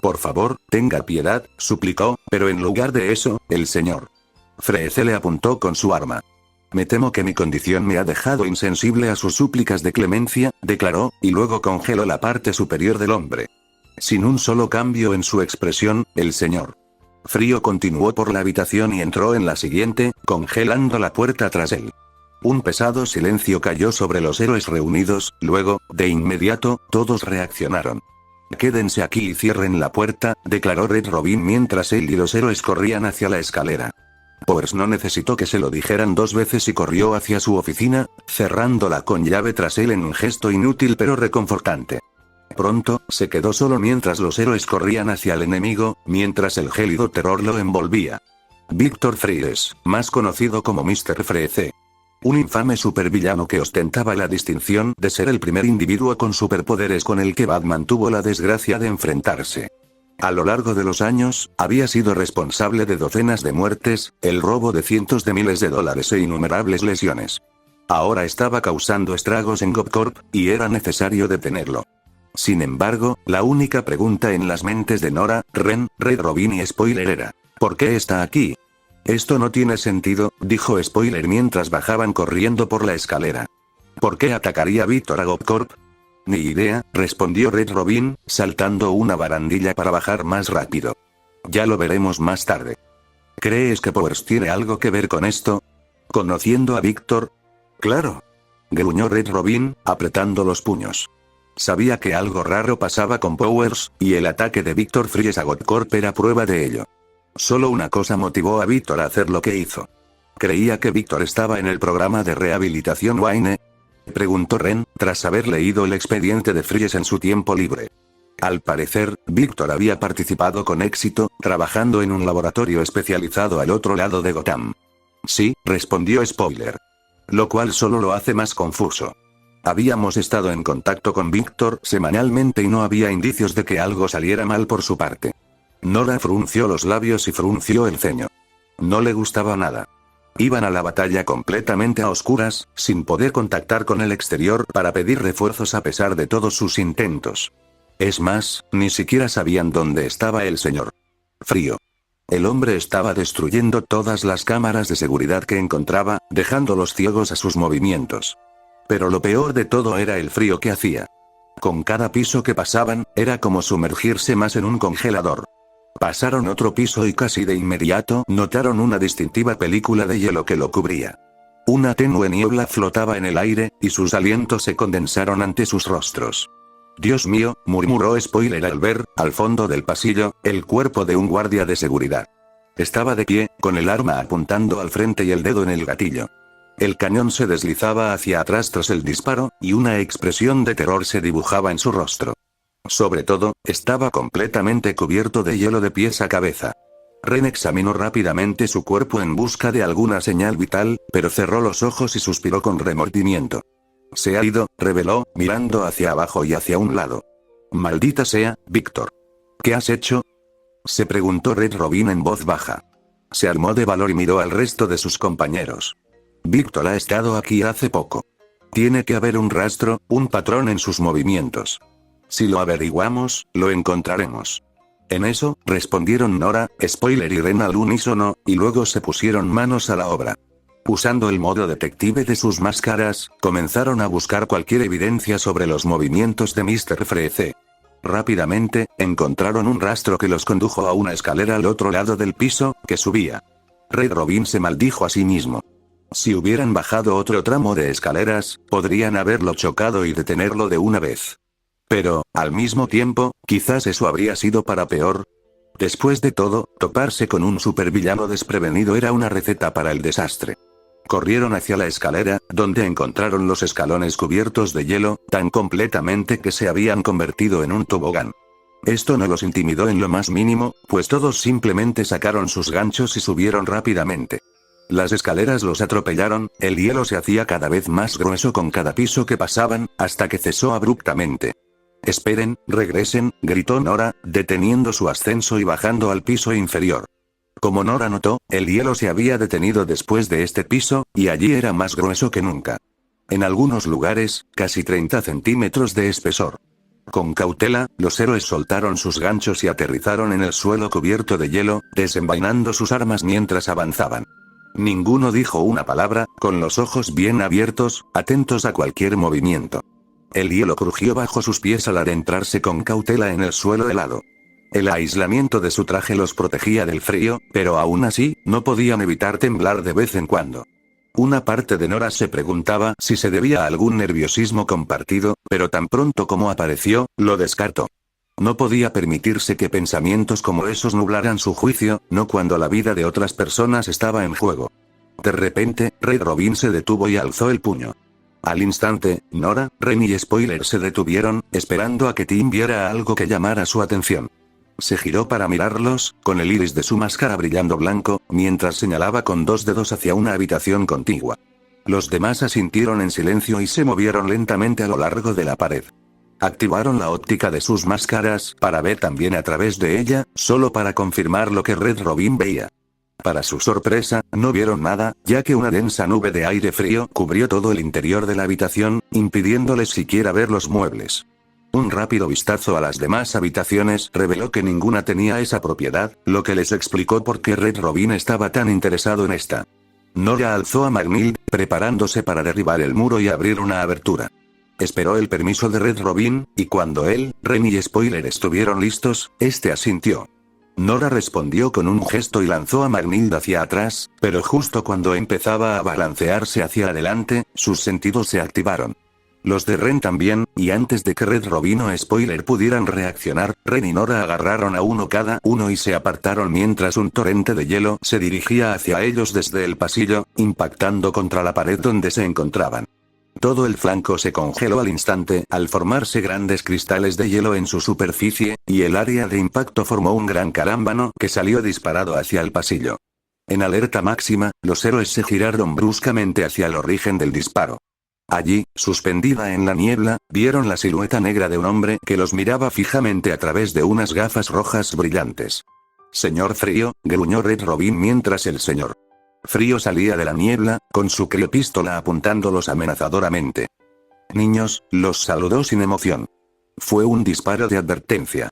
Por favor, tenga piedad, suplicó, pero en lugar de eso, el señor Freeze le apuntó con su arma. Me temo que mi condición me ha dejado insensible a sus súplicas de clemencia, declaró, y luego congeló la parte superior del hombre. Sin un solo cambio en su expresión, el señor Frío continuó por la habitación y entró en la siguiente, congelando la puerta tras él. Un pesado silencio cayó sobre los héroes reunidos, luego, de inmediato, todos reaccionaron. Quédense aquí y cierren la puerta, declaró Red Robin mientras él y los héroes corrían hacia la escalera. Powers no necesitó que se lo dijeran dos veces y corrió hacia su oficina, cerrándola con llave tras él en un gesto inútil pero reconfortante. Pronto, se quedó solo mientras los héroes corrían hacia el enemigo, mientras el gélido terror lo envolvía. Victor Freeze, más conocido como Mr. Freeze. Un infame supervillano que ostentaba la distinción de ser el primer individuo con superpoderes con el que Batman tuvo la desgracia de enfrentarse. A lo largo de los años, había sido responsable de docenas de muertes, el robo de cientos de miles de dólares e innumerables lesiones. Ahora estaba causando estragos en Godcorp, y era necesario detenerlo. Sin embargo, la única pregunta en las mentes de Nora, Ren, Red Robin y Spoiler era: ¿por qué está aquí? Esto no tiene sentido, dijo Spoiler mientras bajaban corriendo por la escalera. ¿Por qué atacaría Victor a Godcorp? Ni idea, respondió Red Robin, saltando una barandilla para bajar más rápido. Ya lo veremos más tarde. ¿Crees que Powers tiene algo que ver con esto? ¿Conociendo a Victor? Claro. Gruñó Red Robin, apretando los puños. Sabía que algo raro pasaba con Powers, y el ataque de Victor Freeze a Godcorp era prueba de ello. Solo una cosa motivó a Victor a hacer lo que hizo. Creía que Victor estaba en el programa de rehabilitación Wayne. Preguntó Ren, tras haber leído el expediente de Fries en su tiempo libre. Al parecer, Víctor había participado con éxito, trabajando en un laboratorio especializado al otro lado de Gotham. Sí, respondió Spoiler. Lo cual solo lo hace más confuso. Habíamos estado en contacto con Víctor semanalmente y no había indicios de que algo saliera mal por su parte. Nora frunció los labios y frunció el ceño. No le gustaba nada. Iban a la batalla completamente a oscuras, sin poder contactar con el exterior para pedir refuerzos a pesar de todos sus intentos. Es más, ni siquiera sabían dónde estaba el señor Frío. El hombre estaba destruyendo todas las cámaras de seguridad que encontraba, dejándolos ciegos a sus movimientos. Pero lo peor de todo era el frío que hacía. Con cada piso que pasaban, era como sumergirse más en un congelador. Pasaron otro piso y casi de inmediato notaron una distintiva película de hielo que lo cubría. Una tenue niebla flotaba en el aire, y sus alientos se condensaron ante sus rostros. Dios mío, murmuró Spoiler al ver, al fondo del pasillo, el cuerpo de un guardia de seguridad. Estaba de pie, con el arma apuntando al frente y el dedo en el gatillo. El cañón se deslizaba hacia atrás tras el disparo, y una expresión de terror se dibujaba en su rostro. Sobre todo, estaba completamente cubierto de hielo de pies a cabeza. Ren examinó rápidamente su cuerpo en busca de alguna señal vital, pero cerró los ojos y suspiró con remordimiento. Se ha ido, reveló, mirando hacia abajo y hacia un lado. Maldita sea, Víctor. ¿Qué has hecho? Se preguntó Red Robin en voz baja. Se armó de valor y miró al resto de sus compañeros. Víctor ha estado aquí hace poco. Tiene que haber un rastro, un patrón en sus movimientos. Si lo averiguamos, lo encontraremos. En eso, respondieron Nora, Spoiler y Ren al unísono, y luego se pusieron manos a la obra. Usando el modo detective de sus máscaras, comenzaron a buscar cualquier evidencia sobre los movimientos de Mr. Freeze. Rápidamente, encontraron un rastro que los condujo a una escalera al otro lado del piso, que subía. Red Robin se maldijo a sí mismo. Si hubieran bajado otro tramo de escaleras, podrían haberlo chocado y detenerlo de una vez. Pero, al mismo tiempo, quizás eso habría sido para peor. Después de todo, toparse con un supervillano desprevenido era una receta para el desastre. Corrieron hacia la escalera, donde encontraron los escalones cubiertos de hielo, tan completamente que se habían convertido en un tobogán. Esto no los intimidó en lo más mínimo, pues todos simplemente sacaron sus ganchos y subieron rápidamente. Las escaleras los atropellaron, el hielo se hacía cada vez más grueso con cada piso que pasaban, hasta que cesó abruptamente. Esperen, regresen, gritó Nora, deteniendo su ascenso y bajando al piso inferior. Como Nora notó, el hielo se había detenido después de este piso, y allí era más grueso que nunca. En algunos lugares, casi 30 centímetros de espesor. Con cautela, los héroes soltaron sus ganchos y aterrizaron en el suelo cubierto de hielo, desenvainando sus armas mientras avanzaban. Ninguno dijo una palabra, con los ojos bien abiertos, atentos a cualquier movimiento. El hielo crujió bajo sus pies al adentrarse con cautela en el suelo helado. El aislamiento de su traje los protegía del frío, pero aún así, no podían evitar temblar de vez en cuando. Una parte de Nora se preguntaba si se debía a algún nerviosismo compartido, pero tan pronto como apareció, lo descartó. No podía permitirse que pensamientos como esos nublaran su juicio, no cuando la vida de otras personas estaba en juego. De repente, Red Robin se detuvo y alzó el puño. Al instante, Nora, Ren y Spoiler se detuvieron, esperando a que Tim viera algo que llamara su atención. Se giró para mirarlos, con el iris de su máscara brillando blanco, mientras señalaba con dos dedos hacia una habitación contigua. Los demás asintieron en silencio y se movieron lentamente a lo largo de la pared. Activaron la óptica de sus máscaras para ver también a través de ella, solo para confirmar lo que Red Robin veía. Para su sorpresa, no vieron nada, ya que una densa nube de aire frío cubrió todo el interior de la habitación, impidiéndoles siquiera ver los muebles. Un rápido vistazo a las demás habitaciones reveló que ninguna tenía esa propiedad, lo que les explicó por qué Red Robin estaba tan interesado en esta. Nora alzó a McNeil, preparándose para derribar el muro y abrir una abertura. Esperó el permiso de Red Robin, y cuando él, Ren y Spoiler estuvieron listos, este asintió. Nora respondió con un gesto y lanzó a McNeil hacia atrás, pero justo cuando empezaba a balancearse hacia adelante, sus sentidos se activaron. Los de Ren también, y antes de que Red Robin o Spoiler pudieran reaccionar, Ren y Nora agarraron a uno cada uno y se apartaron mientras un torrente de hielo se dirigía hacia ellos desde el pasillo, impactando contra la pared donde se encontraban. Todo el flanco se congeló al instante al formarse grandes cristales de hielo en su superficie, y el área de impacto formó un gran carámbano que salió disparado hacia el pasillo. En alerta máxima, los héroes se giraron bruscamente hacia el origen del disparo. Allí, suspendida en la niebla, vieron la silueta negra de un hombre que los miraba fijamente a través de unas gafas rojas brillantes. «Señor Frío», gruñó Red Robin mientras el señor Frío salía de la niebla, con su criopístola apuntándolos amenazadoramente. «Niños», los saludó sin emoción. Fue un disparo de advertencia.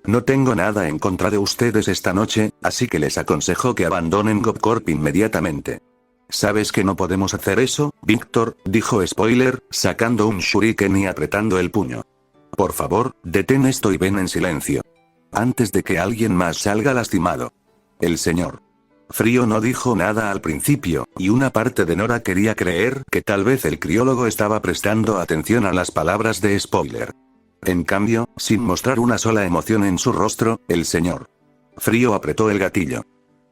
«No tengo nada en contra de ustedes esta noche, así que les aconsejo que abandonen GovCorp inmediatamente». «¿Sabes que no podemos hacer eso, Víctor?», dijo Spoiler, sacando un shuriken y apretando el puño. «Por favor, detén esto y ven en silencio. Antes de que alguien más salga lastimado». El señor Frío no dijo nada al principio, y una parte de Nora quería creer que tal vez el criólogo estaba prestando atención a las palabras de Spoiler. En cambio, sin mostrar una sola emoción en su rostro, el señor Frío apretó el gatillo.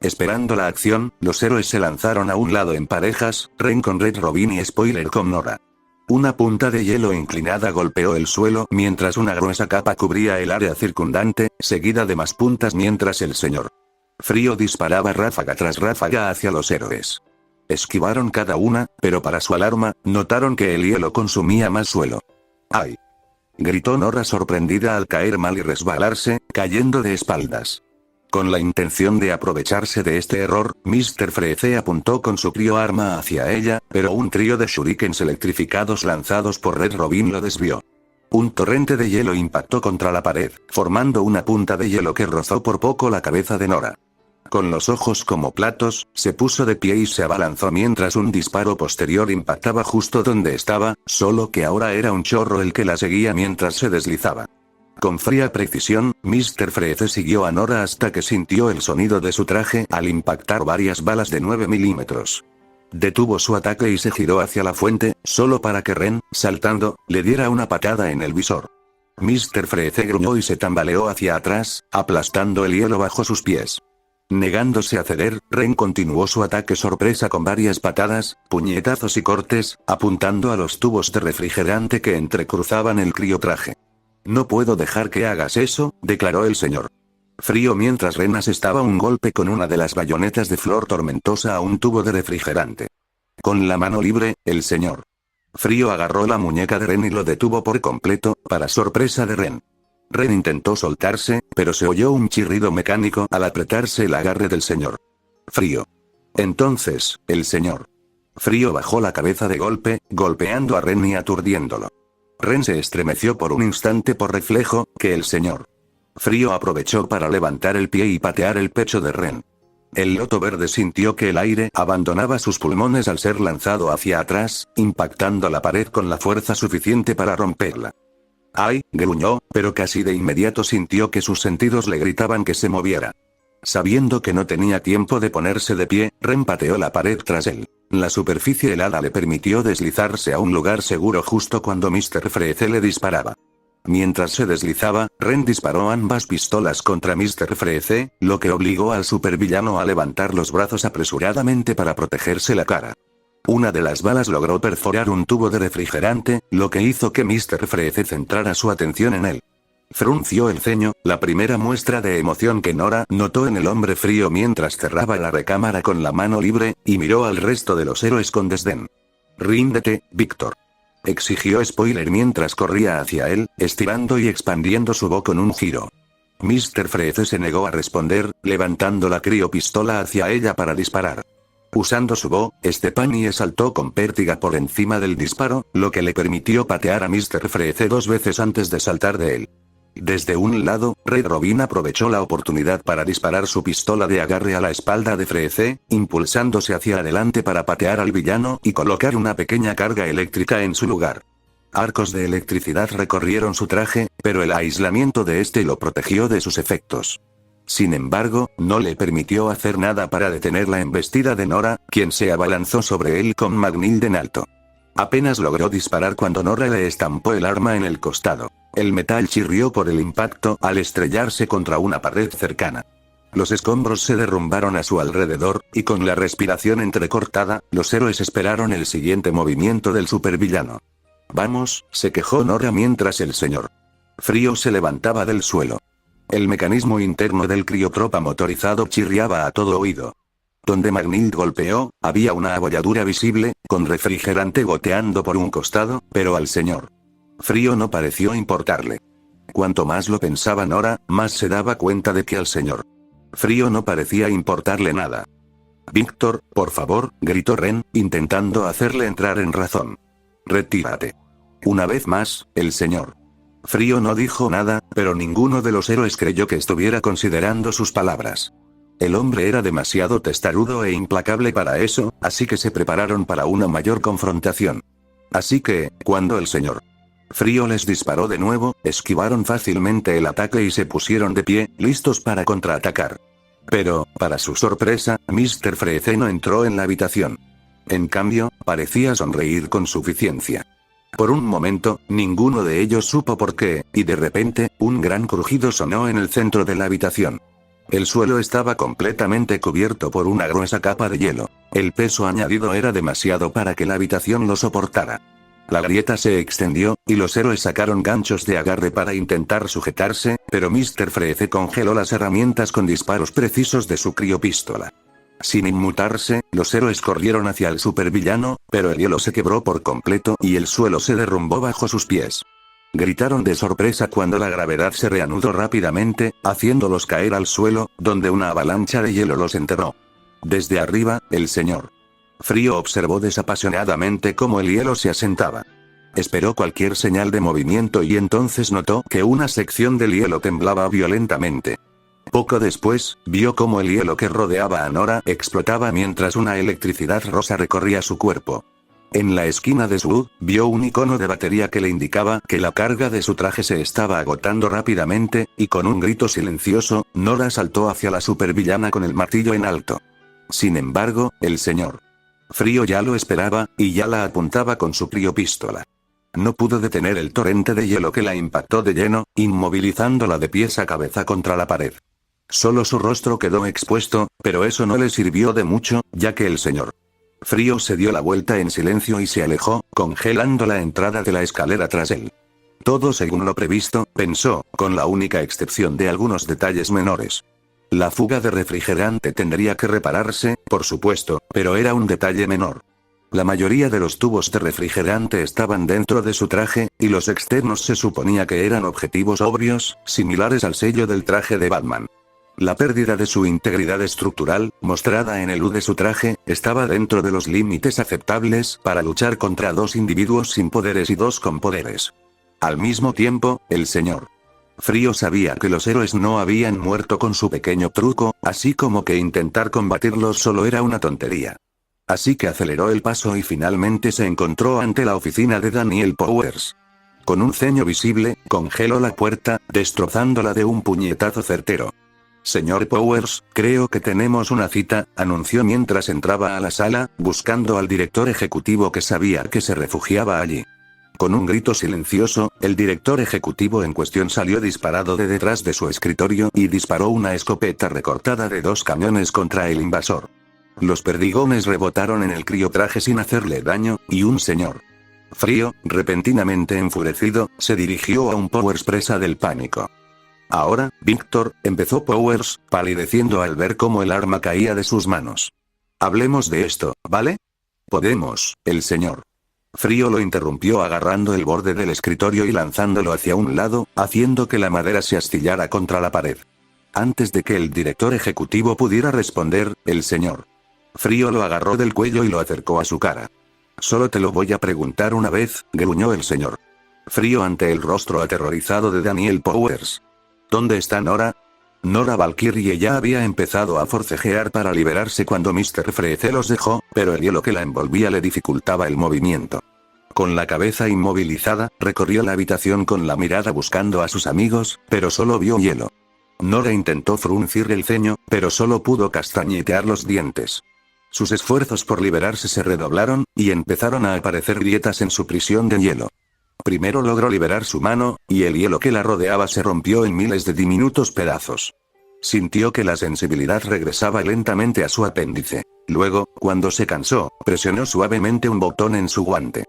Esperando la acción, los héroes se lanzaron a un lado en parejas, Ren con Red Robin y Spoiler con Nora. Una punta de hielo inclinada golpeó el suelo mientras una gruesa capa cubría el área circundante, seguida de más puntas mientras el señor Frío disparaba ráfaga tras ráfaga hacia los héroes. Esquivaron cada una, pero para su alarma, notaron que el hielo consumía más suelo. ¡Ay!, gritó Nora sorprendida al caer mal y resbalarse, cayendo de espaldas. Con la intención de aprovecharse de este error, Mr. Freeze apuntó con su crioarma hacia ella, pero un trío de shurikens electrificados lanzados por Red Robin lo desvió. Un torrente de hielo impactó contra la pared, formando una punta de hielo que rozó por poco la cabeza de Nora. Con los ojos como platos, se puso de pie y se abalanzó mientras un disparo posterior impactaba justo donde estaba, solo que ahora era un chorro el que la seguía mientras se deslizaba. Con fría precisión, Mr. Freeze siguió a Nora hasta que sintió el sonido de su traje al impactar varias balas de 9 milímetros. Detuvo su ataque y se giró hacia la fuente, solo para que Ren, saltando, le diera una patada en el visor. Mr. Freeze gruñó y se tambaleó hacia atrás, aplastando el hielo bajo sus pies. Negándose a ceder, Ren continuó su ataque sorpresa con varias patadas, puñetazos y cortes, apuntando a los tubos de refrigerante que entrecruzaban el criotraje. «No puedo dejar que hagas eso», declaró el señor Frío mientras Ren asestaba un golpe con una de las bayonetas de flor tormentosa a un tubo de refrigerante. Con la mano libre, el señor Frío agarró la muñeca de Ren y lo detuvo por completo, para sorpresa de Ren. Ren intentó soltarse, pero se oyó un chirrido mecánico al apretarse el agarre del señor Frío. Entonces, el señor Frío bajó la cabeza de golpe, golpeando a Ren y aturdiéndolo. Ren se estremeció por un instante por reflejo, que el señor Frío aprovechó para levantar el pie y patear el pecho de Ren. El loto verde sintió que el aire abandonaba sus pulmones al ser lanzado hacia atrás, impactando la pared con la fuerza suficiente para romperla. «¡Ay!», gruñó, pero casi de inmediato sintió que sus sentidos le gritaban que se moviera. Sabiendo que no tenía tiempo de ponerse de pie, Ren pateó la pared tras él. La superficie helada le permitió deslizarse a un lugar seguro justo cuando Mr. Freeze le disparaba. Mientras se deslizaba, Ren disparó ambas pistolas contra Mr. Freeze, lo que obligó al supervillano a levantar los brazos apresuradamente para protegerse la cara. Una de las balas logró perforar un tubo de refrigerante, lo que hizo que Mr. Freeze centrara su atención en él. Frunció el ceño, la primera muestra de emoción que Nora notó en el hombre frío mientras cerraba la recámara con la mano libre, y miró al resto de los héroes con desdén. «Ríndete, Víctor», exigió Spoiler mientras corría hacia él, estirando y expandiendo su boca con un giro. Mr. Freeze se negó a responder, levantando la criopistola hacia ella para disparar. Usando su bow, Stepanie saltó con pértiga por encima del disparo, lo que le permitió patear a Mr. Freeze 2 veces antes de saltar de él. Desde un lado, Red Robin aprovechó la oportunidad para disparar su pistola de agarre a la espalda de Freeze, impulsándose hacia adelante para patear al villano y colocar una pequeña carga eléctrica en su lugar. Arcos de electricidad recorrieron su traje, pero el aislamiento de este lo protegió de sus efectos. Sin embargo, no le permitió hacer nada para detener la embestida de Nora, quien se abalanzó sobre él con Magnhild en alto. Apenas logró disparar cuando Nora le estampó el arma en el costado. El metal chirrió por el impacto al estrellarse contra una pared cercana. Los escombros se derrumbaron a su alrededor, y con la respiración entrecortada, los héroes esperaron el siguiente movimiento del supervillano. Vamos, se quejó Nora mientras el señor Frío se levantaba del suelo. El mecanismo interno del criotropa motorizado chirriaba a todo oído. Donde Magnild golpeó, había una abolladura visible, con refrigerante goteando por un costado, pero al señor Frío no pareció importarle. Cuanto más lo pensaba Nora, más se daba cuenta de que al señor Frío no parecía importarle nada. Víctor, por favor, gritó Ren, intentando hacerle entrar en razón. Retírate. Una vez más, el señor Frío no dijo nada, pero ninguno de los héroes creyó que estuviera considerando sus palabras. El hombre era demasiado testarudo e implacable para eso, así que se prepararon para una mayor confrontación. Así que, cuando el señor Frío les disparó de nuevo, esquivaron fácilmente el ataque y se pusieron de pie, listos para contraatacar. Pero, para su sorpresa, Mr. Freeze no entró en la habitación. En cambio, parecía sonreír con suficiencia. Por un momento, ninguno de ellos supo por qué, y de repente, un gran crujido sonó en el centro de la habitación. El suelo estaba completamente cubierto por una gruesa capa de hielo. El peso añadido era demasiado para que la habitación lo soportara. La grieta se extendió, y los héroes sacaron ganchos de agarre para intentar sujetarse, pero Mr. Freeze congeló las herramientas con disparos precisos de su criopístola. Sin inmutarse, los héroes corrieron hacia el supervillano, pero el hielo se quebró por completo y el suelo se derrumbó bajo sus pies. Gritaron de sorpresa cuando la gravedad se reanudó rápidamente, haciéndolos caer al suelo, donde una avalancha de hielo los enterró. Desde arriba, el señor Frío observó desapasionadamente cómo el hielo se asentaba. Esperó cualquier señal de movimiento y entonces notó que una sección del hielo temblaba violentamente. Poco después, vio cómo el hielo que rodeaba a Nora explotaba mientras una electricidad rosa recorría su cuerpo. En la esquina de su HUD, vio un icono de batería que le indicaba que la carga de su traje se estaba agotando rápidamente, y con un grito silencioso, Nora saltó hacia la supervillana con el martillo en alto. Sin embargo, el señor Frío ya lo esperaba, y ya la apuntaba con su criopístola. No pudo detener el torrente de hielo que la impactó de lleno, inmovilizándola de pies a cabeza contra la pared. Solo su rostro quedó expuesto, pero eso no le sirvió de mucho, ya que el señor Frío se dio la vuelta en silencio y se alejó, congelando la entrada de la escalera tras él. Todo según lo previsto, pensó, con la única excepción de algunos detalles menores. La fuga de refrigerante tendría que repararse, por supuesto, pero era un detalle menor. La mayoría de los tubos de refrigerante estaban dentro de su traje, y los externos se suponía que eran objetivos obvios, similares al sello del traje de Batman. La pérdida de su integridad estructural, mostrada en el U de su traje, estaba dentro de los límites aceptables para luchar contra dos individuos sin poderes y dos con poderes. Al mismo tiempo, el señor Frío sabía que los héroes no habían muerto con su pequeño truco, así como que intentar combatirlos solo era una tontería. Así que aceleró el paso y finalmente se encontró ante la oficina de Daniel Powers. Con un ceño visible, congeló la puerta, destrozándola de un puñetazo certero. Señor Powers, creo que tenemos una cita, anunció mientras entraba a la sala, buscando al director ejecutivo que sabía que se refugiaba allí. Con un grito silencioso, el director ejecutivo en cuestión salió disparado de detrás de su escritorio y disparó una escopeta recortada de 2 cañones contra el invasor. Los perdigones rebotaron en el criotraje sin hacerle daño, y un señor Frío, repentinamente enfurecido, se dirigió a un Powers presa del pánico. Ahora, Víctor, empezó Powers, palideciendo al ver cómo el arma caía de sus manos. Hablemos de esto, ¿vale? Podemos, el señor Frío lo interrumpió agarrando el borde del escritorio y lanzándolo hacia un lado, haciendo que la madera se astillara contra la pared. Antes de que el director ejecutivo pudiera responder, el señor Frío lo agarró del cuello y lo acercó a su cara. Solo te lo voy a preguntar una vez, gruñó el señor Frío ante el rostro aterrorizado de Daniel Powers. ¿Dónde está Nora? Nora Valkyrie ya había empezado a forcejear para liberarse cuando Mr. Freeze los dejó, pero el hielo que la envolvía le dificultaba el movimiento. Con la cabeza inmovilizada, recorrió la habitación con la mirada buscando a sus amigos, pero solo vio hielo. Nora intentó fruncir el ceño, pero solo pudo castañetear los dientes. Sus esfuerzos por liberarse se redoblaron, y empezaron a aparecer grietas en su prisión de hielo. Primero logró liberar su mano, y el hielo que la rodeaba se rompió en miles de diminutos pedazos. Sintió que la sensibilidad regresaba lentamente a su apéndice. Luego, cuando se cansó, presionó suavemente un botón en su guante.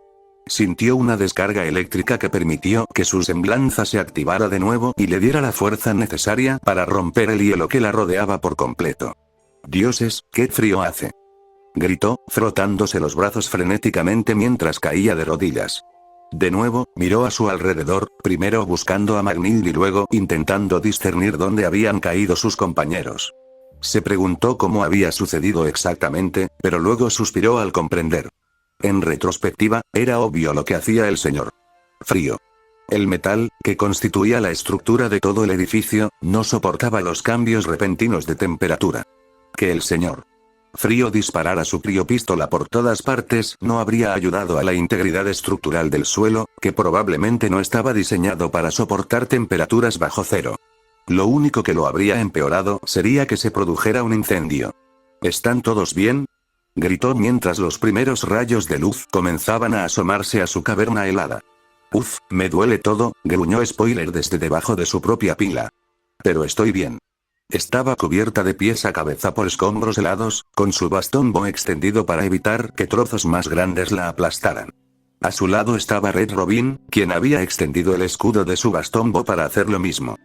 Sintió una descarga eléctrica que permitió que su semblanza se activara de nuevo y le diera la fuerza necesaria para romper el hielo que la rodeaba por completo. «Dioses, qué frío hace», gritó, frotándose los brazos frenéticamente mientras caía de rodillas. De nuevo, miró a su alrededor, primero buscando a Magnhild y luego intentando discernir dónde habían caído sus compañeros. Se preguntó cómo había sucedido exactamente, pero luego suspiró al comprender. En retrospectiva, era obvio lo que hacía el señor Frío. El metal, que constituía la estructura de todo el edificio, no soportaba los cambios repentinos de temperatura. Que el señor Frío disparara su criopístola por todas partes no habría ayudado a la integridad estructural del suelo, que probablemente no estaba diseñado para soportar temperaturas bajo cero. Lo único que lo habría empeorado sería que se produjera un incendio. ¿Están todos bien?, gritó mientras los primeros rayos de luz comenzaban a asomarse a su caverna helada. «Uf, me duele todo», gruñó Spoiler desde debajo de su propia pila. «Pero estoy bien». Estaba cubierta de pies a cabeza por escombros helados, con su bastón Bo extendido para evitar que trozos más grandes la aplastaran. A su lado estaba Red Robin, quien había extendido el escudo de su bastón Bo para hacer lo mismo.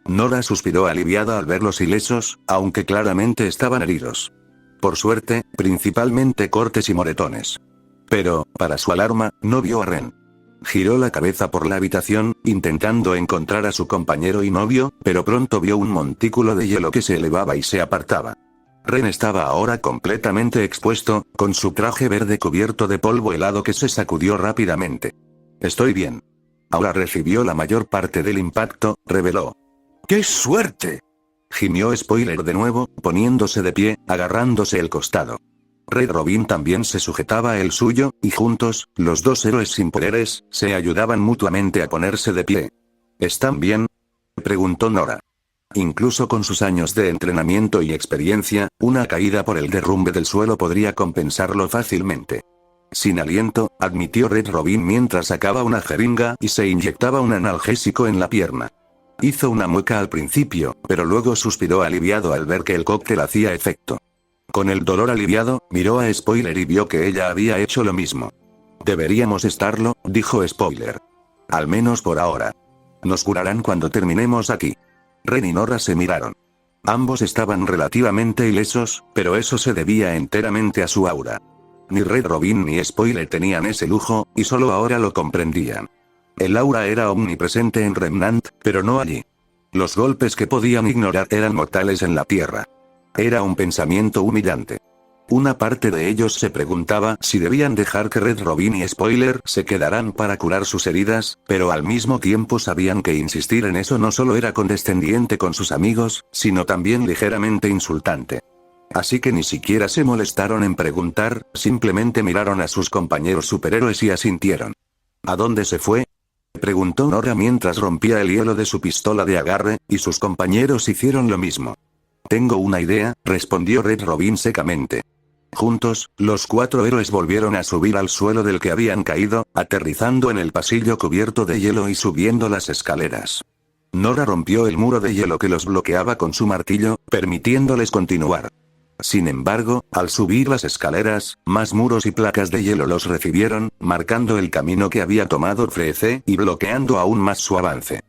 Nora suspiró aliviada al verlos ilesos, aunque claramente estaban heridos. Por suerte, principalmente cortes y moretones. Pero, para su alarma, no vio a Ren. Giró la cabeza por la habitación, intentando encontrar a su compañero y novio, pero pronto vio un montículo de hielo que se elevaba y se apartaba. Ren estaba ahora completamente expuesto, con su traje verde cubierto de polvo helado que se sacudió rápidamente. «Estoy bien». Ahora recibió la mayor parte del impacto, reveló. «¡Qué suerte!», gimió Spoiler de nuevo, poniéndose de pie, agarrándose el costado. Red Robin también se sujetaba el suyo, y juntos, los dos héroes sin poderes, se ayudaban mutuamente a ponerse de pie. ¿Están bien?, preguntó Nora. Incluso con sus años de entrenamiento y experiencia, una caída por el derrumbe del suelo podría compensarlo fácilmente. Sin aliento, admitió Red Robin mientras sacaba una jeringa y se inyectaba un analgésico en la pierna. Hizo una mueca al principio, pero luego suspiró aliviado al ver que el cóctel hacía efecto. Con el dolor aliviado, miró a Spoiler y vio que ella había hecho lo mismo. «Deberíamos estarlo», dijo Spoiler. «Al menos por ahora. Nos curarán cuando terminemos aquí». Ren y Nora se miraron. Ambos estaban relativamente ilesos, pero eso se debía enteramente a su aura. Ni Red Robin ni Spoiler tenían ese lujo, y solo ahora lo comprendían. El aura era omnipresente en Remnant, pero no allí. Los golpes que podían ignorar eran mortales en la tierra. Era un pensamiento humillante. Una parte de ellos se preguntaba si debían dejar que Red Robin y Spoiler se quedaran para curar sus heridas, pero al mismo tiempo sabían que insistir en eso no solo era condescendiente con sus amigos, sino también ligeramente insultante. Así que ni siquiera se molestaron en preguntar, simplemente miraron a sus compañeros superhéroes y asintieron. ¿A dónde se fue?, preguntó Nora mientras rompía el hielo de su pistola de agarre, y sus compañeros hicieron lo mismo. «Tengo una idea», respondió Red Robin secamente. Juntos, los cuatro héroes volvieron a subir al suelo del que habían caído, aterrizando en el pasillo cubierto de hielo y subiendo las escaleras. Nora rompió el muro de hielo que los bloqueaba con su martillo, permitiéndoles continuar. Sin embargo, al subir las escaleras, más muros y placas de hielo los recibieron, marcando el camino que había tomado Freece y bloqueando aún más su avance.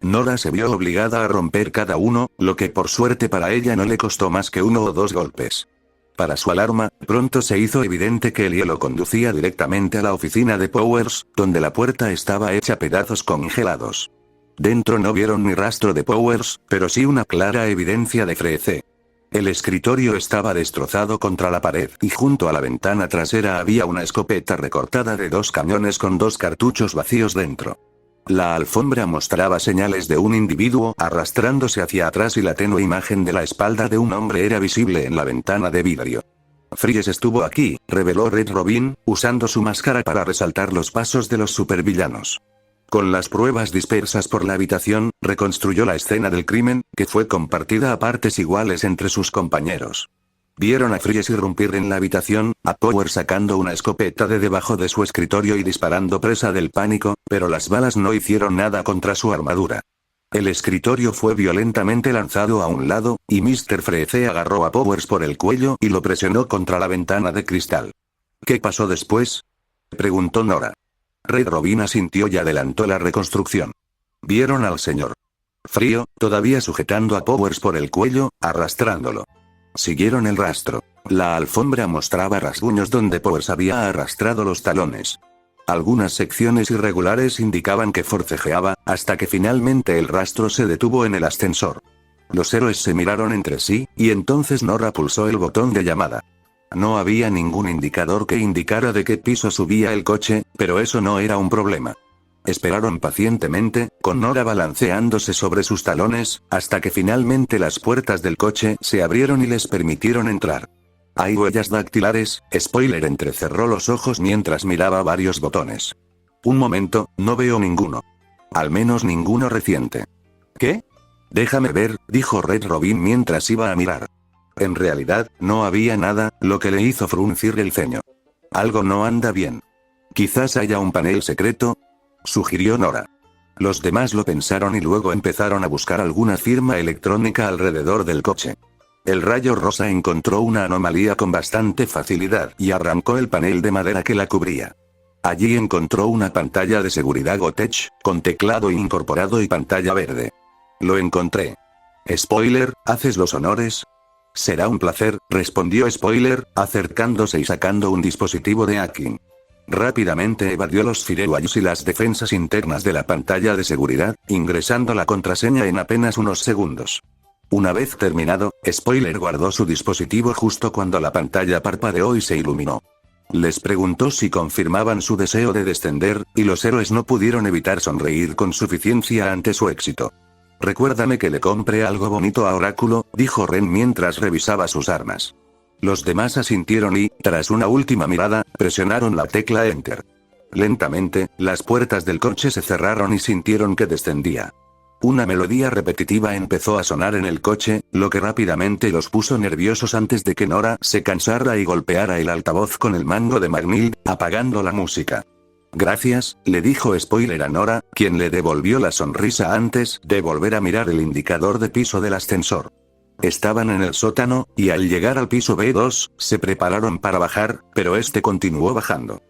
Nora se vio obligada a romper cada uno, lo que por suerte para ella no le costó más que 1 o 2 golpes. Para su alarma, pronto se hizo evidente que el hielo conducía directamente a la oficina de Powers, donde la puerta estaba hecha pedazos congelados. Dentro no vieron ni rastro de Powers, pero sí una clara evidencia de Freece. El escritorio estaba destrozado contra la pared, y junto a la ventana trasera había una escopeta recortada de 2 cañones con 2 cartuchos vacíos dentro. La alfombra mostraba señales de un individuo arrastrándose hacia atrás y la tenue imagen de la espalda de un hombre era visible en la ventana de vidrio. «Freeze estuvo aquí», reveló Red Robin, usando su máscara para resaltar los pasos de los supervillanos. Con las pruebas dispersas por la habitación, reconstruyó la escena del crimen, que fue compartida a partes iguales entre sus compañeros. Vieron a Freeze irrumpir en la habitación, a Power sacando una escopeta de debajo de su escritorio y disparando presa del pánico, pero las balas no hicieron nada contra su armadura. El escritorio fue violentamente lanzado a un lado, y Mr. Freeze agarró a Powers por el cuello y lo presionó contra la ventana de cristal. ¿Qué pasó después?, preguntó Nora. Red Robin asintió y adelantó la reconstrucción. Vieron al señor Frío, todavía sujetando a Powers por el cuello, arrastrándolo. Siguieron el rastro. La alfombra mostraba rasguños donde Powers había arrastrado los talones. Algunas secciones irregulares indicaban que forcejeaba, hasta que finalmente el rastro se detuvo en el ascensor. Los héroes se miraron entre sí, y entonces Nora pulsó el botón de llamada. No había ningún indicador que indicara de qué piso subía el coche, pero eso no era un problema. Esperaron pacientemente, con Nora balanceándose sobre sus talones, hasta que finalmente las puertas del coche se abrieron y les permitieron entrar. ¿Hay huellas dactilares? Spoiler entrecerró los ojos mientras miraba varios botones. Un momento, no veo ninguno. Al menos ninguno reciente. ¿Qué? Déjame ver, dijo Red Robin mientras iba a mirar. En realidad, no había nada, lo que le hizo fruncir el ceño. Algo no anda bien. Quizás haya un panel secreto, sugirió Nora. Los demás lo pensaron y luego empezaron a buscar alguna firma electrónica alrededor del coche. El rayo rosa encontró una anomalía con bastante facilidad y arrancó el panel de madera que la cubría. Allí encontró una pantalla de seguridad Gottech, con teclado incorporado y pantalla verde. Lo encontré. Spoiler, ¿haces los honores? Será un placer, respondió Spoiler, acercándose y sacando un dispositivo de hacking. Rápidamente evadió los firewalls y las defensas internas de la pantalla de seguridad, ingresando la contraseña en apenas unos segundos. Una vez terminado, Spoiler guardó su dispositivo justo cuando la pantalla parpadeó y se iluminó. Les preguntó si confirmaban su deseo de descender, y los héroes no pudieron evitar sonreír con suficiencia ante su éxito. Recuérdame que le compre algo bonito a Oráculo, dijo Ren mientras revisaba sus armas. Los demás asintieron y, tras una última mirada, presionaron la tecla Enter. Lentamente, las puertas del coche se cerraron y sintieron que descendía. Una melodía repetitiva empezó a sonar en el coche, lo que rápidamente los puso nerviosos antes de que Nora se cansara y golpeara el altavoz con el mango de Magnhild, apagando la música. Gracias, le dijo Spoiler a Nora, quien le devolvió la sonrisa antes de volver a mirar el indicador de piso del ascensor. Estaban en el sótano, y al llegar al piso B2, se prepararon para bajar, pero este continuó bajando.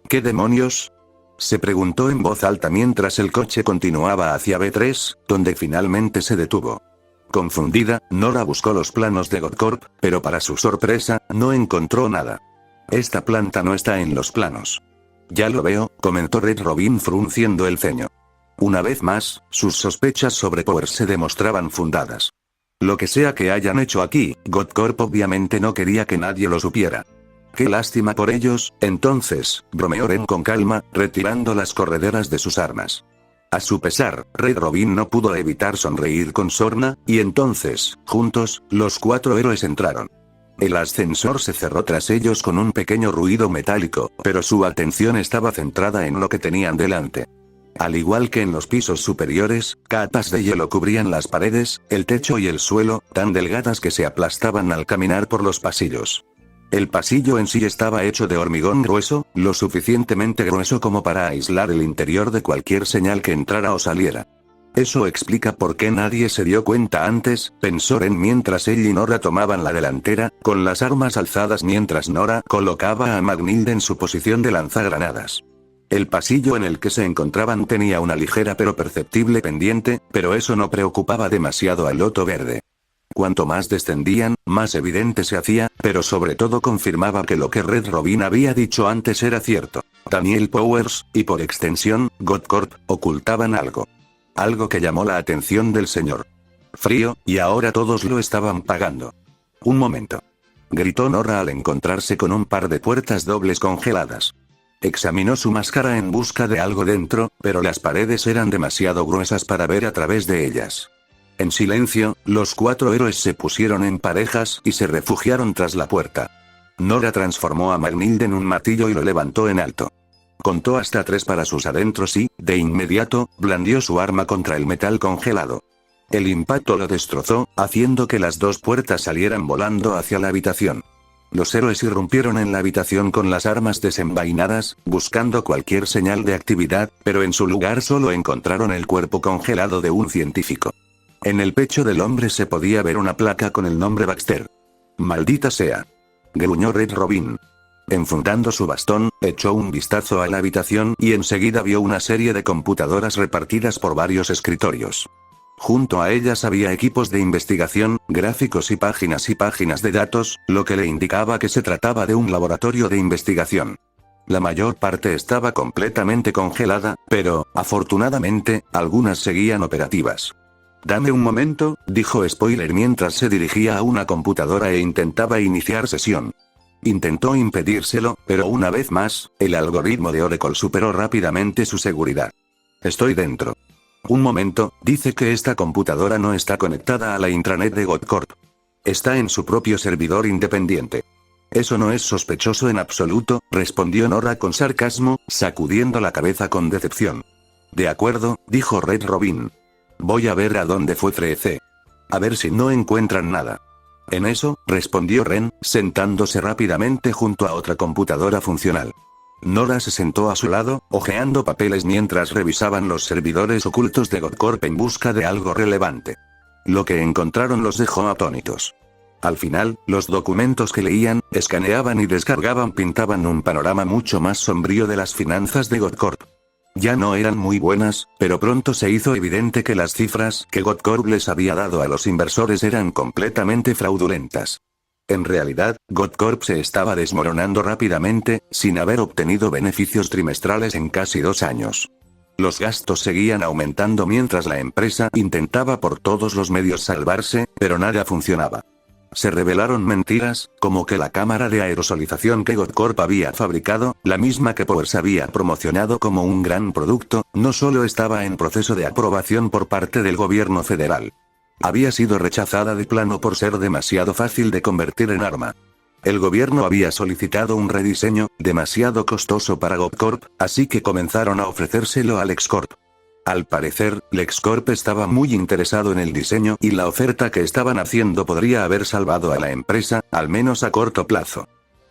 ¿Qué demonios?, se preguntó en voz alta mientras el coche continuaba hacia B3, donde finalmente se detuvo. Confundida, Nora buscó los planos de Godcorp, pero para su sorpresa, no encontró nada. Esta planta no está en los planos. Ya lo veo, comentó Red Robin frunciendo el ceño. Una vez más, sus sospechas sobre Powers se demostraban fundadas. Lo que sea que hayan hecho aquí, Godcorp obviamente no quería que nadie lo supiera. ¡Qué lástima por ellos! Entonces, bromeó Ren con calma, retirando las correderas de sus armas. A su pesar, Red Robin no pudo evitar sonreír con sorna, y entonces, juntos, los cuatro héroes entraron. El ascensor se cerró tras ellos con un pequeño ruido metálico, pero su atención estaba centrada en lo que tenían delante. Al igual que en los pisos superiores, capas de hielo cubrían las paredes, el techo y el suelo, tan delgadas que se aplastaban al caminar por los pasillos. El pasillo en sí estaba hecho de hormigón grueso, lo suficientemente grueso como para aislar el interior de cualquier señal que entrara o saliera. Eso explica por qué nadie se dio cuenta antes, pensó Ren mientras él y Nora tomaban la delantera, con las armas alzadas mientras Nora colocaba a Magnhild en su posición de lanzagranadas. El pasillo en el que se encontraban tenía una ligera pero perceptible pendiente, pero eso no preocupaba demasiado al Loto Verde. Cuanto más descendían, más evidente se hacía, pero sobre todo confirmaba que lo que Red Robin había dicho antes era cierto. Daniel Powers, y por extensión, Godcorp, ocultaban algo. Algo que llamó la atención del señor Frío, y ahora todos lo estaban pagando. Un momento, gritó Nora al encontrarse con un par de puertas dobles congeladas. Examinó su máscara en busca de algo dentro, pero las paredes eran demasiado gruesas para ver a través de ellas. En silencio, los cuatro héroes se pusieron en parejas y se refugiaron tras la puerta. Nora transformó a Magnhild en un martillo y lo levantó en alto. Contó hasta 3 para sus adentros y, de inmediato, blandió su arma contra el metal congelado. El impacto lo destrozó, haciendo que las dos puertas salieran volando hacia la habitación. Los héroes irrumpieron en la habitación con las armas desenvainadas, buscando cualquier señal de actividad, pero en su lugar solo encontraron el cuerpo congelado de un científico. En el pecho del hombre se podía ver una placa con el nombre Baxter. «Maldita sea», gruñó Red Robin. Enfundando su bastón, echó un vistazo a la habitación y enseguida vio una serie de computadoras repartidas por varios escritorios. Junto a ellas había equipos de investigación, gráficos y páginas de datos, lo que le indicaba que se trataba de un laboratorio de investigación. La mayor parte estaba completamente congelada, pero, afortunadamente, algunas seguían operativas. «Dame un momento», dijo Spoiler mientras se dirigía a una computadora e intentaba iniciar sesión. Intentó impedírselo, pero una vez más, el algoritmo de Oracle superó rápidamente su seguridad. «Estoy dentro». «Un momento», dice que esta computadora no está conectada a la intranet de Godcorp. Está en su propio servidor independiente. «Eso no es sospechoso en absoluto», respondió Nora con sarcasmo, sacudiendo la cabeza con decepción. «De acuerdo», dijo Red Robin. «Voy a ver a dónde fue Frece. A ver si no encuentran nada». «En eso», respondió Ren, sentándose rápidamente junto a otra computadora funcional. Nora se sentó a su lado, hojeando papeles mientras revisaban los servidores ocultos de Godcorp en busca de algo relevante. Lo que encontraron los dejó atónitos. Al final, los documentos que leían, escaneaban y descargaban pintaban un panorama mucho más sombrío de las finanzas de Godcorp. Ya no eran muy buenas, pero pronto se hizo evidente que las cifras que Godcorp les había dado a los inversores eran completamente fraudulentas. En realidad, Godcorp se estaba desmoronando rápidamente, sin haber obtenido beneficios trimestrales en casi 2 años. Los gastos seguían aumentando mientras la empresa intentaba por todos los medios salvarse, pero nada funcionaba. Se revelaron mentiras, como que la cámara de aerosolización que Godcorp había fabricado, la misma que Powers había promocionado como un gran producto, no solo estaba en proceso de aprobación por parte del gobierno federal. Había sido rechazada de plano por ser demasiado fácil de convertir en arma. El gobierno había solicitado un rediseño, demasiado costoso para Godcorp, así que comenzaron a ofrecérselo a LexCorp. Al parecer, LexCorp estaba muy interesado en el diseño y la oferta que estaban haciendo podría haber salvado a la empresa, al menos a corto plazo.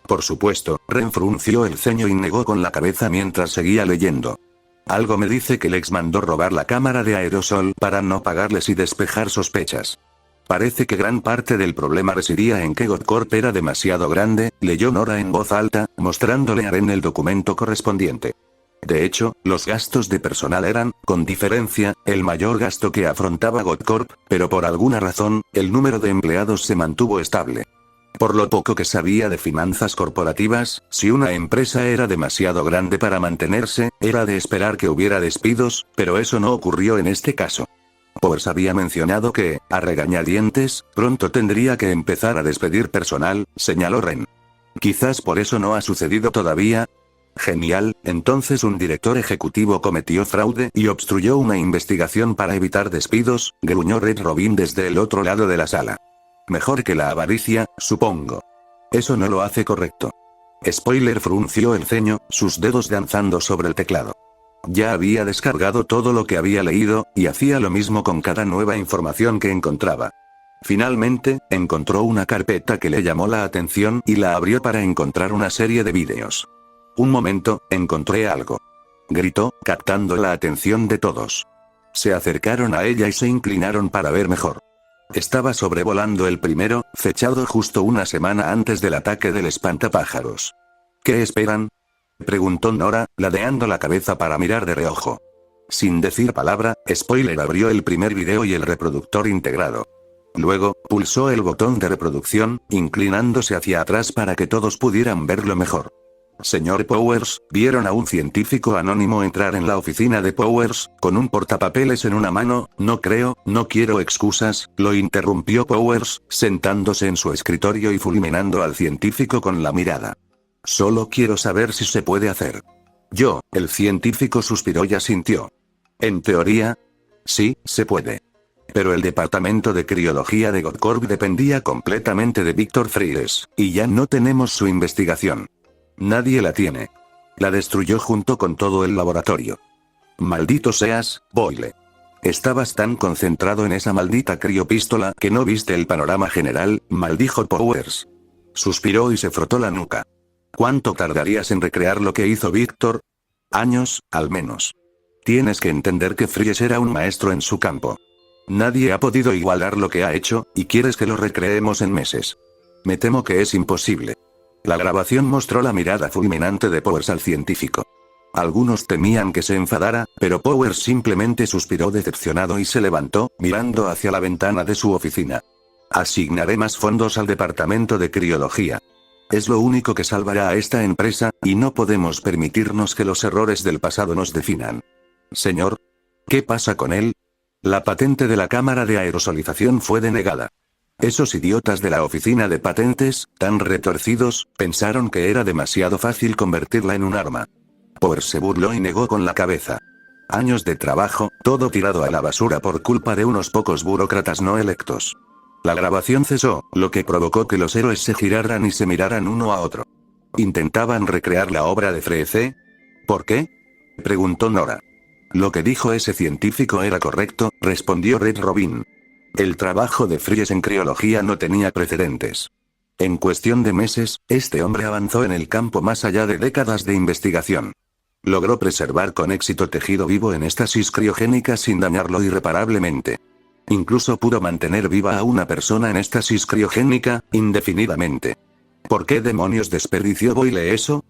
Por supuesto, Ren frunció el ceño y negó con la cabeza mientras seguía leyendo. Algo me dice que Lex mandó robar la cámara de aerosol para no pagarles y despejar sospechas. Parece que gran parte del problema residía en que Godcorp era demasiado grande, leyó Nora en voz alta, mostrándole a Ren el documento correspondiente. De hecho, los gastos de personal eran, con diferencia, el mayor gasto que afrontaba Godcorp, pero por alguna razón, el número de empleados se mantuvo estable. Por lo poco que sabía de finanzas corporativas, si una empresa era demasiado grande para mantenerse, era de esperar que hubiera despidos, pero eso no ocurrió en este caso. Powers había mencionado que, a regañadientes, pronto tendría que empezar a despedir personal, señaló Ren. Quizás por eso no ha sucedido todavía. Genial, entonces un director ejecutivo cometió fraude y obstruyó una investigación para evitar despidos, gruñó Red Robin desde el otro lado de la sala. Mejor que la avaricia, supongo. Eso no lo hace correcto. Spoiler frunció el ceño, sus dedos danzando sobre el teclado. Ya había descargado todo lo que había leído, y hacía lo mismo con cada nueva información que encontraba. Finalmente, encontró una carpeta que le llamó la atención y la abrió para encontrar una serie de vídeos. Un momento, encontré algo. Gritó, captando la atención de todos. Se acercaron a ella y se inclinaron para ver mejor. Estaba sobrevolando el primero, fechado justo una semana antes del ataque del espantapájaros. ¿Qué esperan?, preguntó Nora, ladeando la cabeza para mirar de reojo. Sin decir palabra, Spoiler abrió el primer video y el reproductor integrado. Luego, pulsó el botón de reproducción, inclinándose hacia atrás para que todos pudieran verlo mejor. Señor Powers, ¿vieron a un científico anónimo entrar en la oficina de Powers, con un portapapeles en una mano? No creo, no quiero excusas, lo interrumpió Powers, sentándose en su escritorio y fulminando al científico con la mirada. Solo quiero saber si se puede hacer. El científico suspiró y asintió. En teoría, sí, se puede. Pero el departamento de criología de Godcorp dependía completamente de Víctor Freires, y ya no tenemos su investigación. Nadie la tiene. La destruyó junto con todo el laboratorio. Maldito seas, Boyle. Estabas tan concentrado en esa maldita criopístola que no viste el panorama general, maldijo Powers. Suspiró y se frotó la nuca. ¿Cuánto tardarías en recrear lo que hizo Víctor? Años, al menos. Tienes que entender que Fries era un maestro en su campo. Nadie ha podido igualar lo que ha hecho, y quieres que lo recreemos en meses. Me temo que es imposible. La grabación mostró la mirada fulminante de Powers al científico. Algunos temían que se enfadara, pero Powers simplemente suspiró decepcionado y se levantó, mirando hacia la ventana de su oficina. Asignaré más fondos al departamento de criología. Es lo único que salvará a esta empresa, y no podemos permitirnos que los errores del pasado nos definan. Señor, ¿qué pasa con él? La patente de la cámara de aerosolización fue denegada. Esos idiotas de la oficina de patentes, tan retorcidos, pensaron que era demasiado fácil convertirla en un arma. Powers se burló y negó con la cabeza. Años de trabajo, todo tirado a la basura por culpa de unos pocos burócratas no electos. La grabación cesó, lo que provocó que los héroes se giraran y se miraran uno a otro. ¿Intentaban recrear la obra de Fries? ¿Por qué?, preguntó Nora. Lo que dijo ese científico era correcto, respondió Red Robin. El trabajo de Fries en criología no tenía precedentes. En cuestión de meses, este hombre avanzó en el campo más allá de décadas de investigación. Logró preservar con éxito tejido vivo en estasis criogénica sin dañarlo irreparablemente. Incluso pudo mantener viva a una persona en estasis criogénica, indefinidamente. ¿Por qué demonios desperdició Boyle eso?,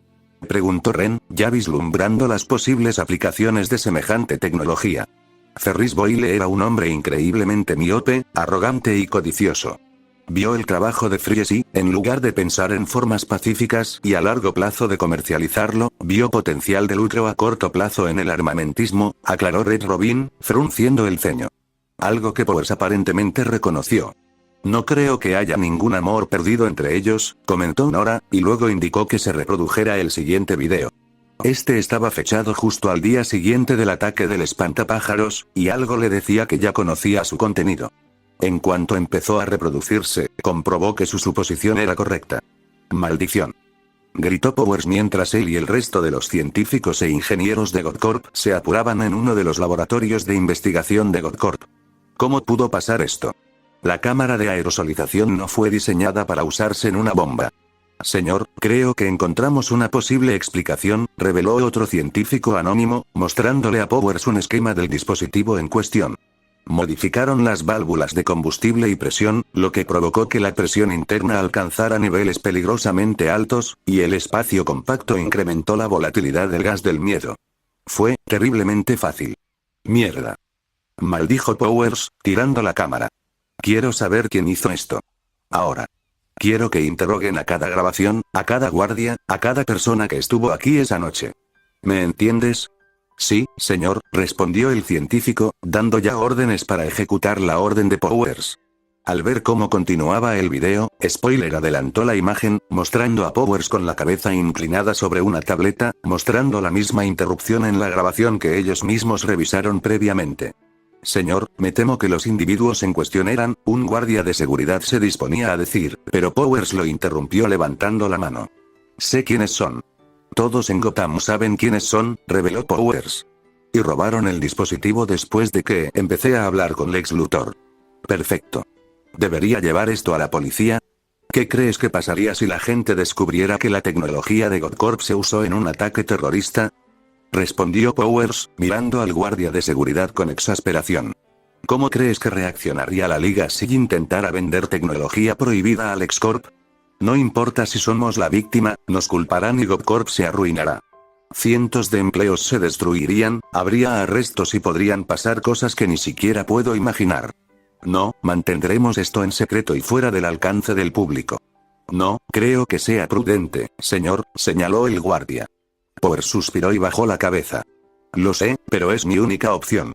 preguntó Ren, ya vislumbrando las posibles aplicaciones de semejante tecnología. Ferris Boyle era un hombre increíblemente miope, arrogante y codicioso. Vio el trabajo de Fries y, en lugar de pensar en formas pacíficas y a largo plazo de comercializarlo, vio potencial de lucro a corto plazo en el armamentismo, aclaró Red Robin, frunciendo el ceño. Algo que Powers aparentemente reconoció. No creo que haya ningún amor perdido entre ellos, comentó Nora, y luego indicó que se reprodujera el siguiente video. Este estaba fechado justo al día siguiente del ataque del espantapájaros, y algo le decía que ya conocía su contenido. En cuanto empezó a reproducirse, comprobó que su suposición era correcta. ¡Maldición!, gritó Powers mientras él y el resto de los científicos e ingenieros de Godcorp se apuraban en uno de los laboratorios de investigación de Godcorp. ¿Cómo pudo pasar esto? La cámara de aerosolización no fue diseñada para usarse en una bomba. Señor, creo que encontramos una posible explicación, reveló otro científico anónimo, mostrándole a Powers un esquema del dispositivo en cuestión. Modificaron las válvulas de combustible y presión, lo que provocó que la presión interna alcanzara niveles peligrosamente altos, y el espacio compacto incrementó la volatilidad del gas del miedo. Fue terriblemente fácil. Mierda, maldijo Powers, tirando la cámara. Quiero saber quién hizo esto. Ahora. Quiero que interroguen a cada grabación, a cada guardia, a cada persona que estuvo aquí esa noche. ¿Me entiendes? Sí, señor, respondió el científico, dando ya órdenes para ejecutar la orden de Powers. Al ver cómo continuaba el video, Spoiler adelantó la imagen, mostrando a Powers con la cabeza inclinada sobre una tableta, mostrando la misma interrupción en la grabación que ellos mismos revisaron previamente. Señor, me temo que los individuos en cuestión eran, un guardia de seguridad se disponía a decir, pero Powers lo interrumpió levantando la mano. Sé quiénes son. Todos en Gotham saben quiénes son, reveló Powers. Y robaron el dispositivo después de que empecé a hablar con Lex Luthor. Perfecto. ¿Debería llevar esto a la policía? ¿Qué crees que pasaría si la gente descubriera que la tecnología de Godcorp se usó en un ataque terrorista?, respondió Powers, mirando al guardia de seguridad con exasperación. ¿Cómo crees que reaccionaría la Liga si intentara vender tecnología prohibida a LexCorp? No importa si somos la víctima, nos culparán y Godcorp se arruinará. Cientos de empleos se destruirían, habría arrestos y podrían pasar cosas que ni siquiera puedo imaginar. No, mantendremos esto en secreto y fuera del alcance del público. No, creo que sea prudente, señor, señaló el guardia. Powers suspiró y bajó la cabeza. Lo sé, pero es mi única opción.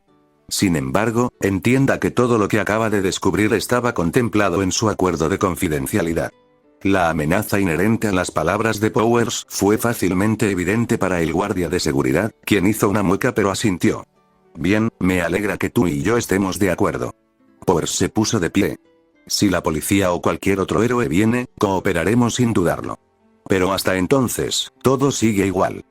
Sin embargo, entienda que todo lo que acaba de descubrir estaba contemplado en su acuerdo de confidencialidad. La amenaza inherente a las palabras de Powers fue fácilmente evidente para el guardia de seguridad, quien hizo una mueca pero asintió. Bien, me alegra que tú y yo estemos de acuerdo. Powers se puso de pie. Si la policía o cualquier otro héroe viene, cooperaremos sin dudarlo. Pero hasta entonces, todo sigue igual.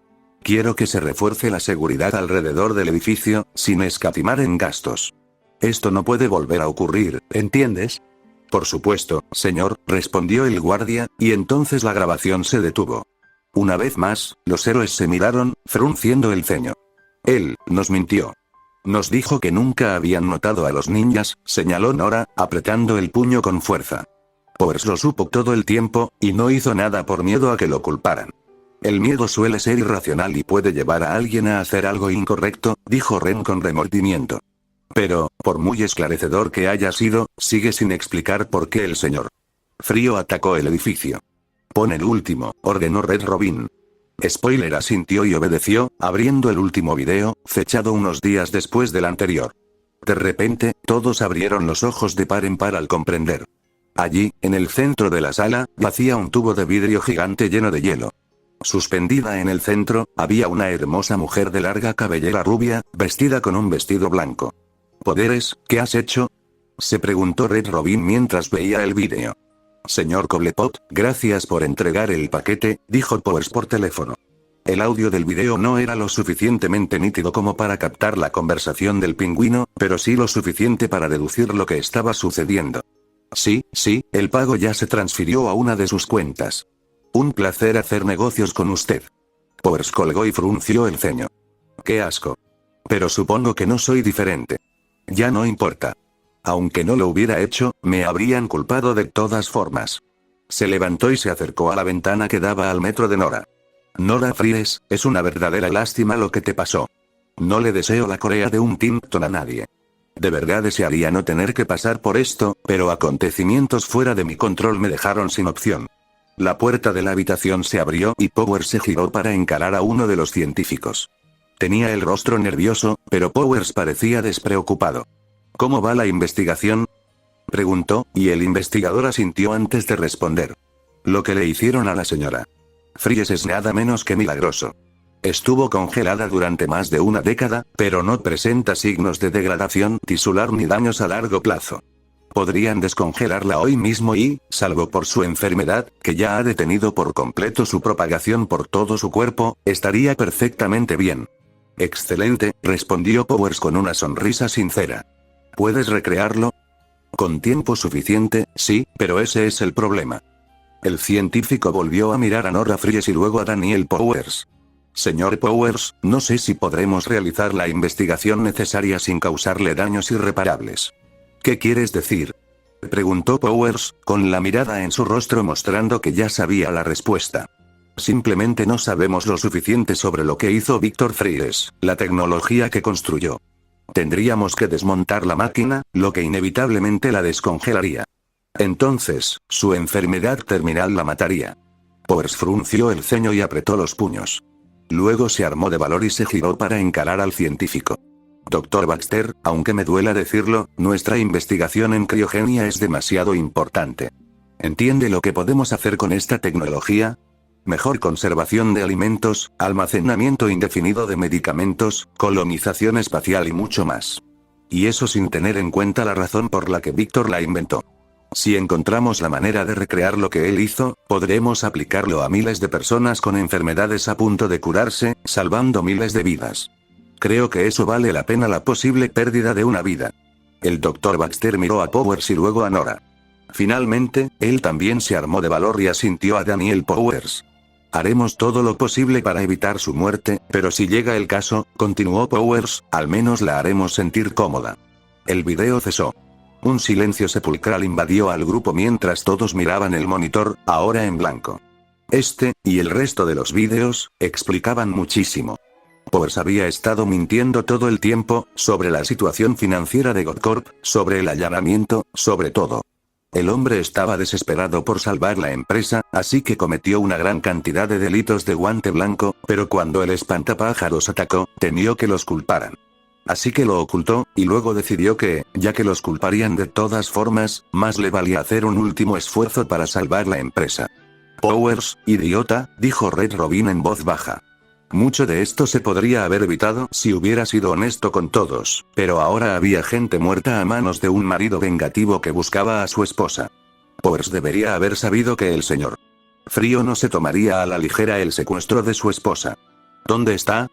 Quiero que se refuerce la seguridad alrededor del edificio, sin escatimar en gastos. Esto no puede volver a ocurrir, ¿entiendes? Por supuesto, señor, respondió el guardia, y entonces la grabación se detuvo. Una vez más, los héroes se miraron, frunciendo el ceño. Él nos mintió. Nos dijo que nunca habían notado a los ninjas, señaló Nora, apretando el puño con fuerza. Powers lo supo todo el tiempo, y no hizo nada por miedo a que lo culparan. El miedo suele ser irracional y puede llevar a alguien a hacer algo incorrecto, dijo Ren con remordimiento. Pero, por muy esclarecedor que haya sido, sigue sin explicar por qué el señor Frío atacó el edificio. Pon el último, ordenó Red Robin. Spoiler asintió y obedeció, abriendo el último video, fechado unos días después del anterior. De repente, todos abrieron los ojos de par en par al comprender. Allí, en el centro de la sala, yacía un tubo de vidrio gigante lleno de hielo. Suspendida en el centro, había una hermosa mujer de larga cabellera rubia, vestida con un vestido blanco. ¿Poderes, qué has hecho?, se preguntó Red Robin mientras veía el vídeo. Señor Cobblepot, gracias por entregar el paquete, dijo Powers por teléfono. El audio del video no era lo suficientemente nítido como para captar la conversación del pingüino, pero sí lo suficiente para deducir lo que estaba sucediendo. Sí, el pago ya se transfirió a una de sus cuentas. Un placer hacer negocios con usted. Powers colgó y frunció el ceño. Qué asco. Pero supongo que no soy diferente. Ya no importa. Aunque no lo hubiera hecho, me habrían culpado de todas formas. Se levantó y se acercó a la ventana que daba al metro de Nora. Nora Fries, es una verdadera lástima lo que te pasó. No le deseo la Corea de un Timpton a nadie. De verdad desearía no tener que pasar por esto, pero acontecimientos fuera de mi control me dejaron sin opción. La puerta de la habitación se abrió y Powers se giró para encarar a uno de los científicos. Tenía el rostro nervioso, pero Powers parecía despreocupado. ¿Cómo va la investigación?, preguntó, y el investigador asintió antes de responder. Lo que le hicieron a la señora Fries es nada menos que milagroso. Estuvo congelada durante más de una década, pero no presenta signos de degradación tisular ni daños a largo plazo. Podrían descongelarla hoy mismo y, salvo por su enfermedad, que ya ha detenido por completo su propagación por todo su cuerpo, estaría perfectamente bien. Excelente, respondió Powers con una sonrisa sincera. ¿Puedes recrearlo? Con tiempo suficiente, sí, pero ese es el problema. El científico volvió a mirar a Nora Fries y luego a Daniel Powers. Señor Powers, no sé si podremos realizar la investigación necesaria sin causarle daños irreparables. ¿Qué quieres decir?, preguntó Powers, con la mirada en su rostro mostrando que ya sabía la respuesta. Simplemente no sabemos lo suficiente sobre lo que hizo Victor Fries, la tecnología que construyó. Tendríamos que desmontar la máquina, lo que inevitablemente la descongelaría. Entonces, su enfermedad terminal la mataría. Powers frunció el ceño y apretó los puños. Luego se armó de valor y se giró para encarar al científico. Dr. Baxter, aunque me duela decirlo, nuestra investigación en criogenia es demasiado importante. ¿Entiende lo que podemos hacer con esta tecnología? Mejor conservación de alimentos, almacenamiento indefinido de medicamentos, colonización espacial y mucho más. Y eso sin tener en cuenta la razón por la que Víctor la inventó. Si encontramos la manera de recrear lo que él hizo, podremos aplicarlo a miles de personas con enfermedades a punto de curarse, salvando miles de vidas. Creo que eso vale la pena la posible pérdida de una vida. El Dr. Baxter miró a Powers y luego a Nora. Finalmente, él también se armó de valor y asintió a Daniel Powers. Haremos todo lo posible para evitar su muerte, pero si llega el caso, continuó Powers, al menos la haremos sentir cómoda. El video cesó. Un silencio sepulcral invadió al grupo mientras todos miraban el monitor, ahora en blanco. Este, y el resto de los vídeos, explicaban muchísimo. Powers había estado mintiendo todo el tiempo, sobre la situación financiera de Godcorp, sobre el allanamiento, sobre todo. El hombre estaba desesperado por salvar la empresa, así que cometió una gran cantidad de delitos de guante blanco, pero cuando el espantapájaros atacó, temió que los culparan. Así que lo ocultó, y luego decidió que, ya que los culparían de todas formas, más le valía hacer un último esfuerzo para salvar la empresa. Powers, idiota, dijo Red Robin en voz baja. Mucho de esto se podría haber evitado si hubiera sido honesto con todos, pero ahora había gente muerta a manos de un marido vengativo que buscaba a su esposa. Powers debería haber sabido que el señor Frío no se tomaría a la ligera el secuestro de su esposa. ¿Dónde está?,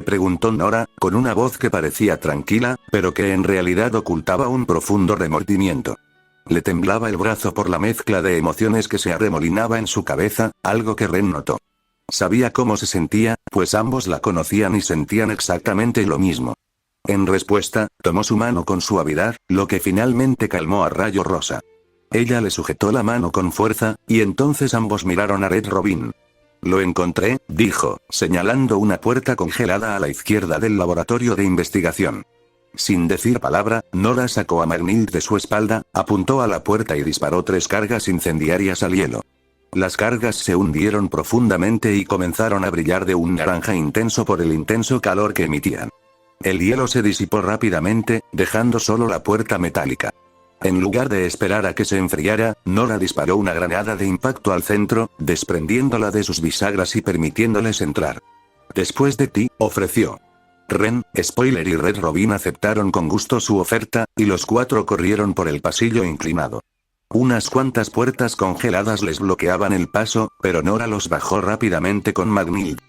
preguntó Nora, con una voz que parecía tranquila, pero que en realidad ocultaba un profundo remordimiento. Le temblaba el brazo por la mezcla de emociones que se arremolinaba en su cabeza, algo que Ren notó. Sabía cómo se sentía, pues ambos la conocían y sentían exactamente lo mismo. En respuesta, tomó su mano con suavidad, lo que finalmente calmó a Rayo Rosa. Ella le sujetó la mano con fuerza, y entonces ambos miraron a Red Robin. Lo encontré, dijo, señalando una puerta congelada a la izquierda del laboratorio de investigación. Sin decir palabra, Nora sacó a Magnild de su espalda, apuntó a la puerta y disparó 3 cargas incendiarias al hielo. Las cargas se hundieron profundamente y comenzaron a brillar de un naranja intenso por el intenso calor que emitían. El hielo se disipó rápidamente, dejando solo la puerta metálica. En lugar de esperar a que se enfriara, Nora disparó una granada de impacto al centro, desprendiéndola de sus bisagras y permitiéndoles entrar. Después de ti, ofreció. Ren, Spoiler y Red Robin aceptaron con gusto su oferta, y los 4 corrieron por el pasillo inclinado. Unas cuantas puertas congeladas les bloqueaban el paso, pero Nora los bajó rápidamente con Magnild.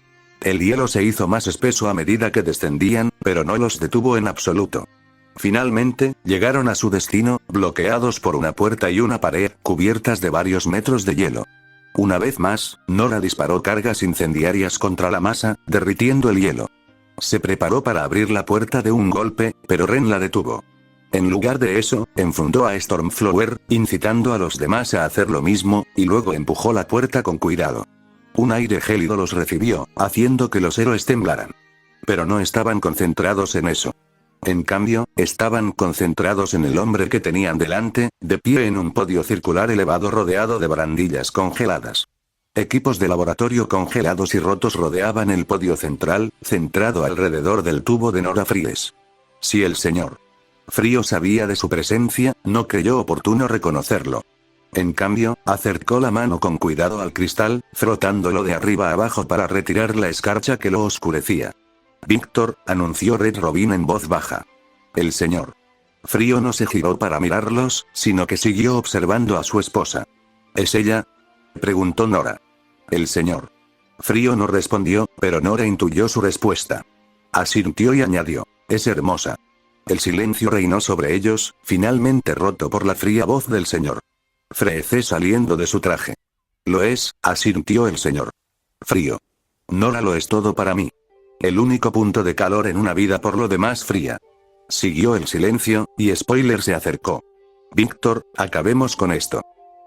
El hielo se hizo más espeso a medida que descendían, pero no los detuvo en absoluto. Finalmente, llegaron a su destino, bloqueados por una puerta y una pared, cubiertas de varios metros de hielo. Una vez más, Nora disparó cargas incendiarias contra la masa, derritiendo el hielo. Se preparó para abrir la puerta de un golpe, pero Ren la detuvo. En lugar de eso, enfundó a Stormflower, incitando a los demás a hacer lo mismo, y luego empujó la puerta con cuidado. Un aire gélido los recibió, haciendo que los héroes temblaran. Pero no estaban concentrados en eso. En cambio, estaban concentrados en el hombre que tenían delante, de pie en un podio circular elevado rodeado de barandillas congeladas. Equipos de laboratorio congelados y rotos rodeaban el podio central, centrado alrededor del tubo de Nora Fries. Si el señor Frío sabía de su presencia, no creyó oportuno reconocerlo. En cambio, acercó la mano con cuidado al cristal, frotándolo de arriba a abajo para retirar la escarcha que lo oscurecía. Víctor, anunció Red Robin en voz baja. El señor Frío no se giró para mirarlos, sino que siguió observando a su esposa. ¿Es ella?, preguntó Nora. El señor Frío no respondió, pero Nora intuyó su respuesta. Asintió y añadió. Es hermosa. El silencio reinó sobre ellos, finalmente roto por la fría voz del señor Freece saliendo de su traje. Lo es, asintió el señor Frío. Nora lo es todo para mí. El único punto de calor en una vida por lo demás fría. Siguió el silencio, y Spoiler se acercó. Víctor, acabemos con esto.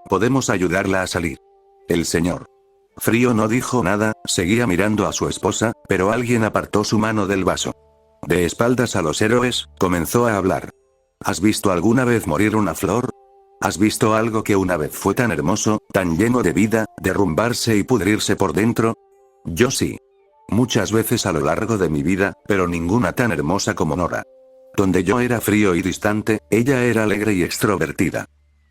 Podemos ayudarla a salir. El señor Frío no dijo nada, seguía mirando a su esposa, pero alguien apartó su mano del vaso. De espaldas a los héroes, comenzó a hablar. ¿Has visto alguna vez morir una flor? ¿Has visto algo que una vez fue tan hermoso, tan lleno de vida, derrumbarse y pudrirse por dentro? Yo sí. Muchas veces a lo largo de mi vida, pero ninguna tan hermosa como Nora. Donde yo era frío y distante, ella era alegre y extrovertida.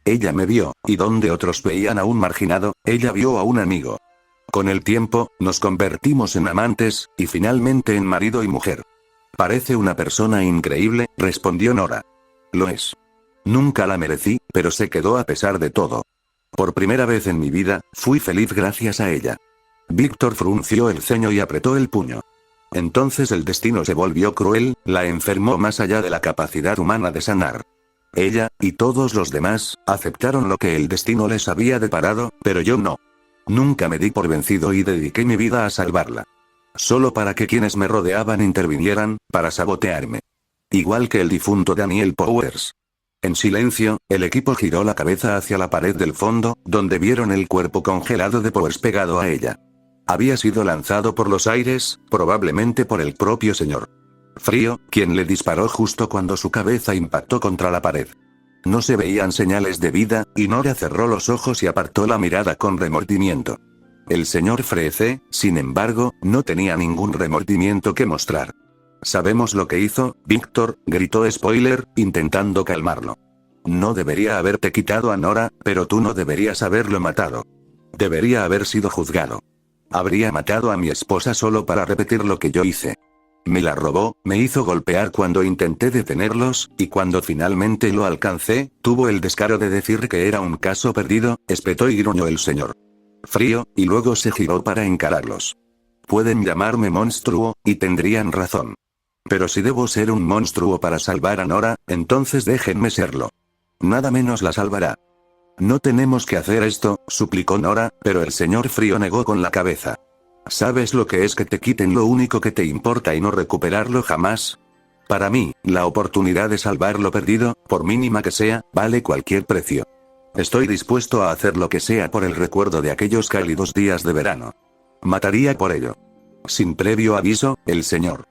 Ella me vio, y donde otros veían a un marginado, ella vio a un amigo. Con el tiempo, nos convertimos en amantes, y finalmente en marido y mujer. Parece una persona increíble, respondió Nora. Lo es. Nunca la merecí, pero se quedó a pesar de todo. Por primera vez en mi vida, fui feliz gracias a ella. Víctor frunció el ceño y apretó el puño. Entonces el destino se volvió cruel, la enfermó más allá de la capacidad humana de sanar. Ella, y todos los demás, aceptaron lo que el destino les había deparado, pero yo no. Nunca me di por vencido y dediqué mi vida a salvarla. Solo para que quienes me rodeaban intervinieran, para sabotearme. Igual que el difunto Daniel Powers. En silencio, el equipo giró la cabeza hacia la pared del fondo, donde vieron el cuerpo congelado de Powers pegado a ella. Había sido lanzado por los aires, probablemente por el propio señor Frío, quien le disparó justo cuando su cabeza impactó contra la pared. No se veían señales de vida, y Nora cerró los ojos y apartó la mirada con remordimiento. El señor Freece, sin embargo, no tenía ningún remordimiento que mostrar. Sabemos lo que hizo, Víctor, gritó Spoiler, intentando calmarlo. No debería haberte quitado a Nora, pero tú no deberías haberlo matado. Debería haber sido juzgado. Habría matado a mi esposa solo para repetir lo que yo hice. Me la robó, me hizo golpear cuando intenté detenerlos, y cuando finalmente lo alcancé, tuvo el descaro de decir que era un caso perdido, espetó y gruñó el señor Frío, y luego se giró para encararlos. Pueden llamarme monstruo, y tendrían razón. Pero si debo ser un monstruo para salvar a Nora, entonces déjenme serlo. Nada menos la salvará. No tenemos que hacer esto, suplicó Nora, pero el señor Frío negó con la cabeza. ¿Sabes lo que es que te quiten lo único que te importa y no recuperarlo jamás? Para mí, la oportunidad de salvar lo perdido, por mínima que sea, vale cualquier precio. Estoy dispuesto a hacer lo que sea por el recuerdo de aquellos cálidos días de verano. Mataría por ello. Sin previo aviso, el señor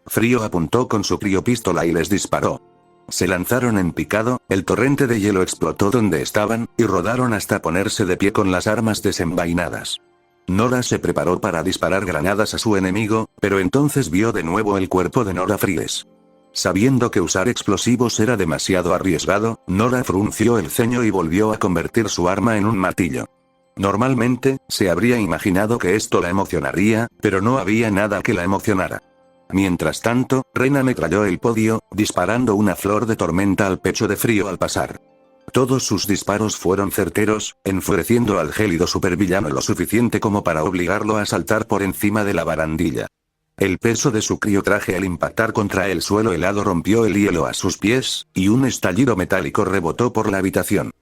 Frío apuntó con su criopístola y les disparó. Se lanzaron en picado, el torrente de hielo explotó donde estaban, y rodaron hasta ponerse de pie con las armas desenvainadas. Nora se preparó para disparar granadas a su enemigo, pero entonces vio de nuevo el cuerpo de Nora Fries. Sabiendo que usar explosivos era demasiado arriesgado, Nora frunció el ceño y volvió a convertir su arma en un martillo. Normalmente, se habría imaginado que esto la emocionaría, pero no había nada que la emocionara. Mientras tanto, Ren ametralló el podio, disparando una flor de tormenta al pecho de Frío al pasar. Todos sus disparos fueron certeros, enfureciendo al gélido supervillano lo suficiente como para obligarlo a saltar por encima de la barandilla. El peso de su criotraje al impactar contra el suelo helado rompió el hielo a sus pies, y un estallido metálico rebotó por la habitación.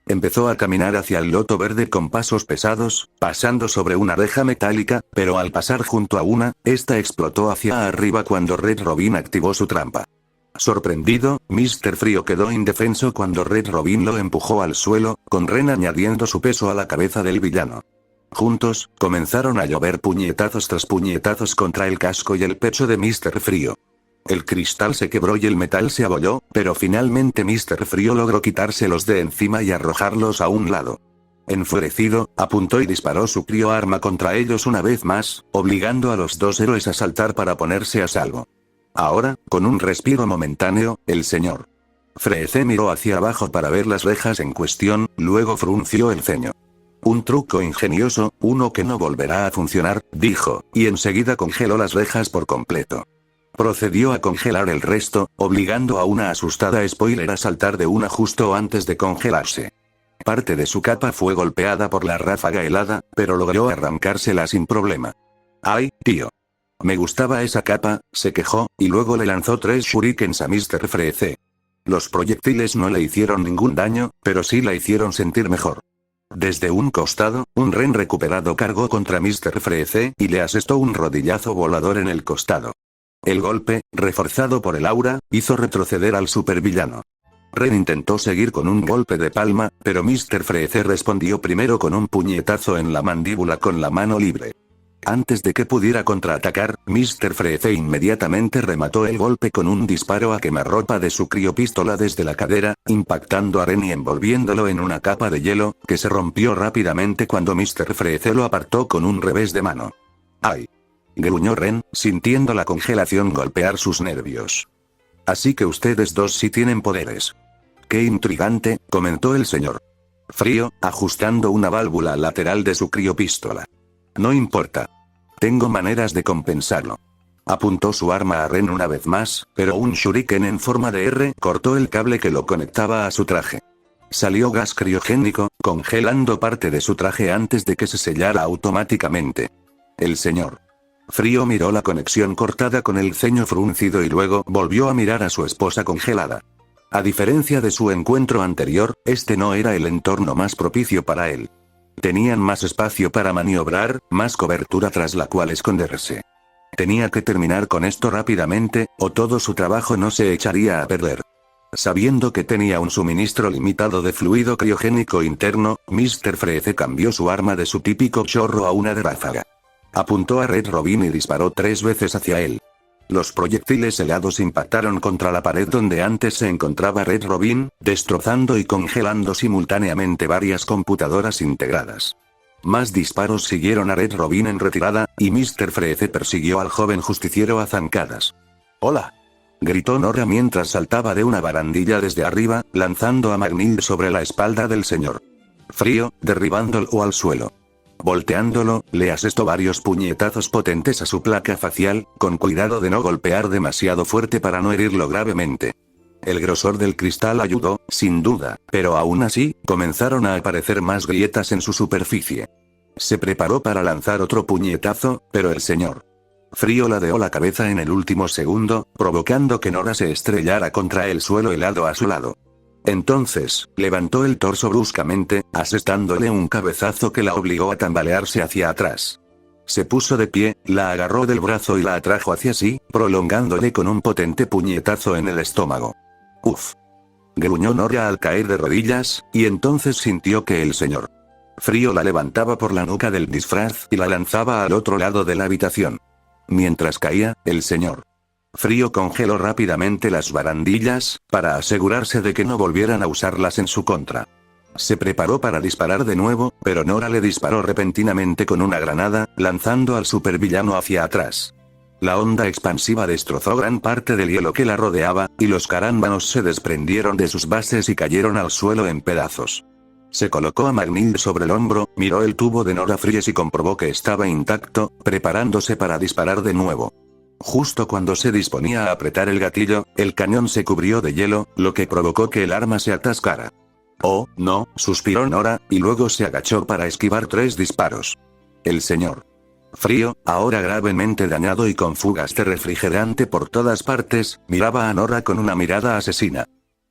Empezó a caminar hacia el loto verde con pasos pesados, pasando sobre una reja metálica, pero al pasar junto a una, esta explotó hacia arriba cuando Red Robin activó su trampa. Sorprendido, Mr. Frío quedó indefenso cuando Red Robin lo empujó al suelo, con Ren añadiendo su peso a la cabeza del villano. Juntos, comenzaron a llover puñetazos tras puñetazos contra el casco y el pecho de Mr. Frío. El cristal se quebró y el metal se abolló, pero finalmente Mr. Frío logró quitárselos de encima y arrojarlos a un lado. Enfurecido, apuntó y disparó su crioarma contra ellos una vez más, obligando a los dos héroes a saltar para ponerse a salvo. Ahora, con un respiro momentáneo, el señor Freece miró hacia abajo para ver las rejas en cuestión, luego frunció el ceño. Un truco ingenioso, uno que no volverá a funcionar, dijo, y enseguida congeló las rejas por completo. Procedió a congelar el resto, obligando a una asustada spoiler a saltar de una justo antes de congelarse. Parte de su capa fue golpeada por la ráfaga helada, pero logró arrancársela sin problema. ¡Ay, tío! Me gustaba esa capa, se quejó, y luego le lanzó 3 shurikens a Mr. Freece. Los proyectiles no le hicieron ningún daño, pero sí la hicieron sentir mejor. Desde un costado, un Ren recuperado cargó contra Mr. Freece y le asestó un rodillazo volador en el costado. El golpe, reforzado por el aura, hizo retroceder al supervillano. Ren intentó seguir con un golpe de palma, pero Mr. Freece respondió primero con un puñetazo en la mandíbula con la mano libre. Antes de que pudiera contraatacar, Mr. Freece inmediatamente remató el golpe con un disparo a quemarropa de su criopístola desde la cadera, impactando a Ren y envolviéndolo en una capa de hielo, que se rompió rápidamente cuando Mr. Freece lo apartó con un revés de mano. ¡Ay! Gruñó Ren, sintiendo la congelación golpear sus nervios. Así que ustedes dos sí tienen poderes. ¡Qué intrigante!, comentó el señor Frío, ajustando una válvula lateral de su criopístola. No importa. Tengo maneras de compensarlo. Apuntó su arma a Ren una vez más, pero un shuriken en forma de R cortó el cable que lo conectaba a su traje. Salió gas criogénico, congelando parte de su traje antes de que se sellara automáticamente. El señor Frío miró la conexión cortada con el ceño fruncido y luego volvió a mirar a su esposa congelada. A diferencia de su encuentro anterior, este no era el entorno más propicio para él. Tenían más espacio para maniobrar, más cobertura tras la cual esconderse. Tenía que terminar con esto rápidamente, o todo su trabajo no se echaría a perder. Sabiendo que tenía un suministro limitado de fluido criogénico interno, Mr. Freece cambió su arma de su típico chorro a una de ráfaga. Apuntó a Red Robin y disparó 3 veces hacia él. Los proyectiles helados impactaron contra la pared donde antes se encontraba Red Robin, destrozando y congelando simultáneamente varias computadoras integradas. Más disparos siguieron a Red Robin en retirada, y Mr. Freece persiguió al joven justiciero a zancadas. ¡Hola!, gritó Nora mientras saltaba de una barandilla desde arriba, lanzando a Magnhild sobre la espalda del señor Frío, derribándolo al suelo. Volteándolo, le asestó varios puñetazos potentes a su placa facial, con cuidado de no golpear demasiado fuerte para no herirlo gravemente. El grosor del cristal ayudó, sin duda, pero aún así, comenzaron a aparecer más grietas en su superficie. Se preparó para lanzar otro puñetazo, pero el señor Frío ladeó la cabeza en el último segundo, provocando que Nora se estrellara contra el suelo helado a su lado. Entonces, levantó el torso bruscamente, asestándole un cabezazo que la obligó a tambalearse hacia atrás. Se puso de pie, la agarró del brazo y la atrajo hacia sí, prolongándole con un potente puñetazo en el estómago. Uf. Gruñó Nora al caer de rodillas, y entonces sintió que el señor Frío la levantaba por la nuca del disfraz y la lanzaba al otro lado de la habitación. Mientras caía, el señor Frío congeló rápidamente las barandillas, para asegurarse de que no volvieran a usarlas en su contra. Se preparó para disparar de nuevo, pero Nora le disparó repentinamente con una granada, lanzando al supervillano hacia atrás. La onda expansiva destrozó gran parte del hielo que la rodeaba, y los carámbanos se desprendieron de sus bases y cayeron al suelo en pedazos. Se colocó a Magnhild sobre el hombro, miró el tubo de Nora Fries y comprobó que estaba intacto, preparándose para disparar de nuevo. Justo cuando se disponía a apretar el gatillo, el cañón se cubrió de hielo, lo que provocó que el arma se atascara. «Oh, no», suspiró Nora, y luego se agachó para esquivar 3 disparos. El señor Frío, ahora gravemente dañado y con fugas de refrigerante por todas partes, miraba a Nora con una mirada asesina.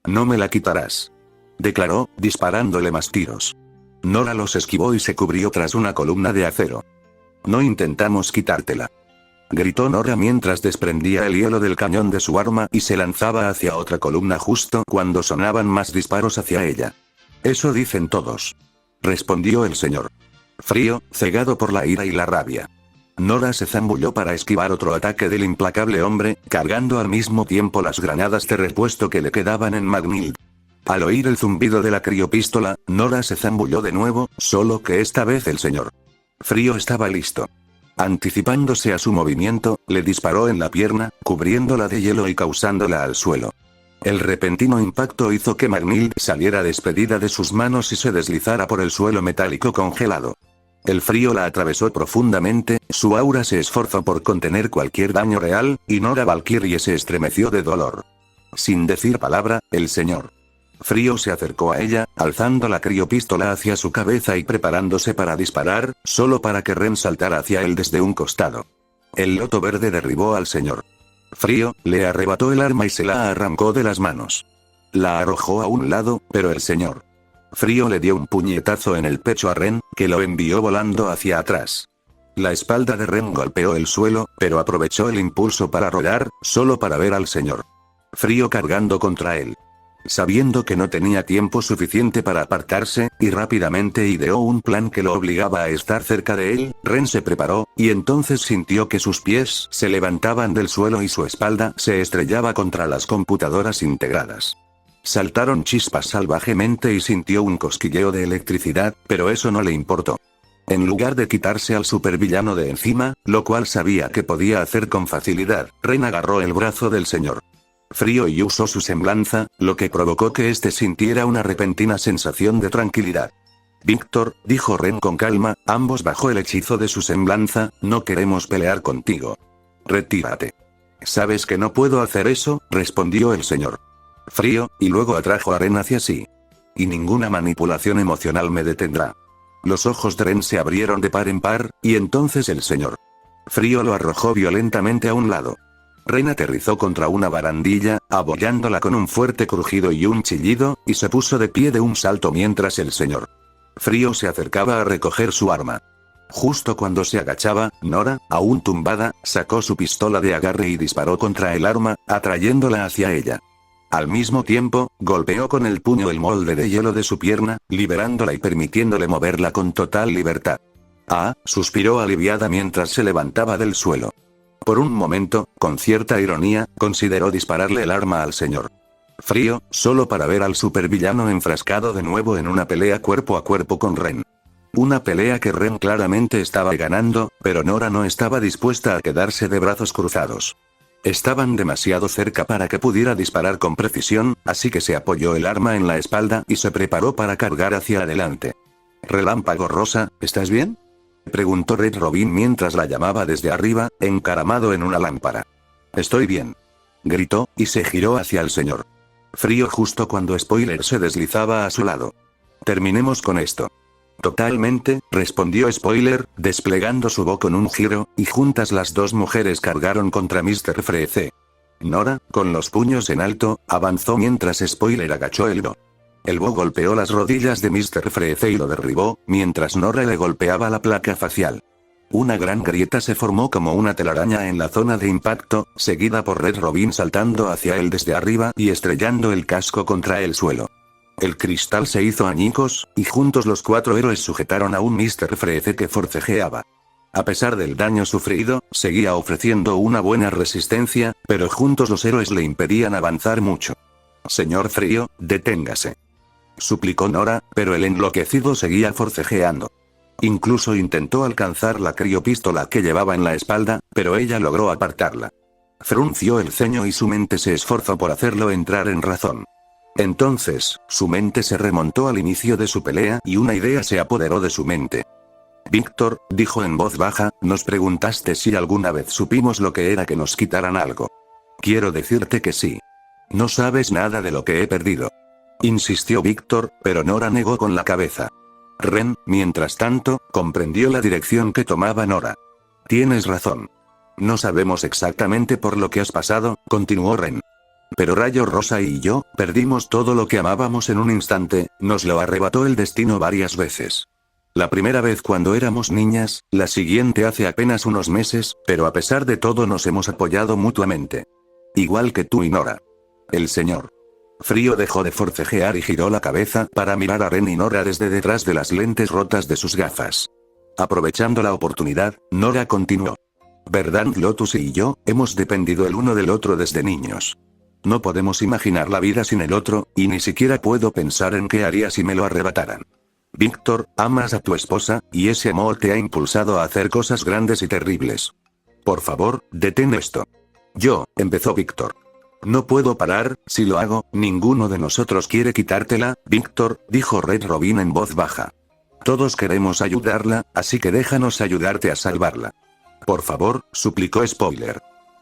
«No me la quitarás», declaró, disparándole más tiros. Nora los esquivó y se cubrió tras una columna de acero. «No intentamos quitártela», gritó Nora mientras desprendía el hielo del cañón de su arma y se lanzaba hacia otra columna justo cuando sonaban más disparos hacia ella. «Eso dicen todos», respondió el señor Frío, cegado por la ira y la rabia. Nora se zambulló para esquivar otro ataque del implacable hombre, cargando al mismo tiempo las granadas de repuesto que le quedaban en Magnhild. Al oír el zumbido de la criopístola, Nora se zambulló de nuevo, solo que esta vez el señor Frío estaba listo. Anticipándose a su movimiento, le disparó en la pierna, cubriéndola de hielo y causándola al suelo. El repentino impacto hizo que Magnhild saliera despedida de sus manos y se deslizara por el suelo metálico congelado. El frío la atravesó profundamente, su aura se esforzó por contener cualquier daño real, y Nora Valkyrie se estremeció de dolor. Sin decir palabra, el señor Frío se acercó a ella, alzando la criopístola hacia su cabeza y preparándose para disparar, solo para que Ren saltara hacia él desde un costado. El loto verde derribó al señor Frío, le arrebató el arma y se la arrancó de las manos. La arrojó a un lado, pero el señor Frío le dio un puñetazo en el pecho a Ren, que lo envió volando hacia atrás. La espalda de Ren golpeó el suelo, pero aprovechó el impulso para rodar, solo para ver al señor Frío cargando contra él. Sabiendo que no tenía tiempo suficiente para apartarse, y rápidamente ideó un plan que lo obligaba a estar cerca de él, Ren se preparó, y entonces sintió que sus pies se levantaban del suelo y su espalda se estrellaba contra las computadoras integradas. Saltaron chispas salvajemente y sintió un cosquilleo de electricidad, pero eso no le importó. En lugar de quitarse al supervillano de encima, lo cual sabía que podía hacer con facilidad, Ren agarró el brazo del señor Frío y usó su semblanza, lo que provocó que éste sintiera una repentina sensación de tranquilidad. «Víctor», dijo Ren con calma, ambos bajo el hechizo de su semblanza, «no queremos pelear contigo. Retírate». «Sabes que no puedo hacer eso», respondió el señor Frío, y luego atrajo a Ren hacia sí. «Y ninguna manipulación emocional me detendrá». Los ojos de Ren se abrieron de par en par, y entonces el señor Frío lo arrojó violentamente a un lado. Ren aterrizó contra una barandilla, abollándola con un fuerte crujido y un chillido, y se puso de pie de un salto mientras el señor Frío se acercaba a recoger su arma. Justo cuando se agachaba, Nora, aún tumbada, sacó su pistola de agarre y disparó contra el arma, atrayéndola hacia ella. Al mismo tiempo, golpeó con el puño el molde de hielo de su pierna, liberándola y permitiéndole moverla con total libertad. «Ah», suspiró aliviada mientras se levantaba del suelo. Por un momento, con cierta ironía, consideró dispararle el arma al señor Frío, solo para ver al supervillano enfrascado de nuevo en una pelea cuerpo a cuerpo con Ren. Una pelea que Ren claramente estaba ganando, pero Nora no estaba dispuesta a quedarse de brazos cruzados. Estaban demasiado cerca para que pudiera disparar con precisión, así que se apoyó el arma en la espalda y se preparó para cargar hacia adelante. «Relámpago Rosa, ¿estás bien?», preguntó Red Robin mientras la llamaba desde arriba, encaramado en una lámpara. «Estoy bien», gritó, y se giró hacia el señor Frío justo cuando Spoiler se deslizaba a su lado. «Terminemos con esto». «Totalmente», respondió Spoiler, desplegando su voz con un giro, y juntas las dos mujeres cargaron contra Mr. Freeze. Nora, con los puños en alto, avanzó mientras Spoiler agachó el Bo. El Bo golpeó las rodillas de Mr. Freeze y lo derribó, mientras Nora le golpeaba la placa facial. Una gran grieta se formó como una telaraña en la zona de impacto, seguida por Red Robin saltando hacia él desde arriba y estrellando el casco contra el suelo. El cristal se hizo añicos, y juntos los 4 héroes sujetaron a un Mr. Freeze que forcejeaba. A pesar del daño sufrido, seguía ofreciendo una buena resistencia, pero juntos los héroes le impedían avanzar mucho. Señor Frío, deténgase. Suplicó Nora, pero el enloquecido seguía forcejeando. Incluso intentó alcanzar la criopístola que llevaba en la espalda, pero ella logró apartarla. Frunció el ceño y su mente se esforzó por hacerlo entrar en razón. Entonces, su mente se remontó al inicio de su pelea y una idea se apoderó de su mente. Víctor, dijo en voz baja, nos preguntaste si alguna vez supimos lo que era que nos quitaran algo. Quiero decirte que sí. No sabes nada de lo que he perdido. Insistió Víctor, pero Nora negó con la cabeza. Ren, mientras tanto, comprendió la dirección que tomaba Nora. Tienes razón. No sabemos exactamente por lo que has pasado, continuó Ren. Pero Rayo Rosa y yo, perdimos todo lo que amábamos en un instante, nos lo arrebató el destino varias veces. La primera vez cuando éramos niñas, la siguiente hace apenas unos meses, pero a pesar de todo nos hemos apoyado mutuamente. Igual que tú y Nora. El señor Frío dejó de forcejear y giró la cabeza para mirar a Ren y Nora desde detrás de las lentes rotas de sus gafas. Aprovechando la oportunidad, Nora continuó. ¿Verdad, Lotus y yo, hemos dependido el uno del otro desde niños? No podemos imaginar la vida sin el otro, y ni siquiera puedo pensar en qué haría si me lo arrebataran. Víctor, amas a tu esposa, y ese amor te ha impulsado a hacer cosas grandes y terribles. Por favor, detén esto. Empezó Víctor. No puedo parar, si lo hago, ninguno de nosotros quiere quitártela, Víctor, dijo Red Robin en voz baja. Todos queremos ayudarla, así que déjanos ayudarte a salvarla. Por favor, suplicó Spoiler.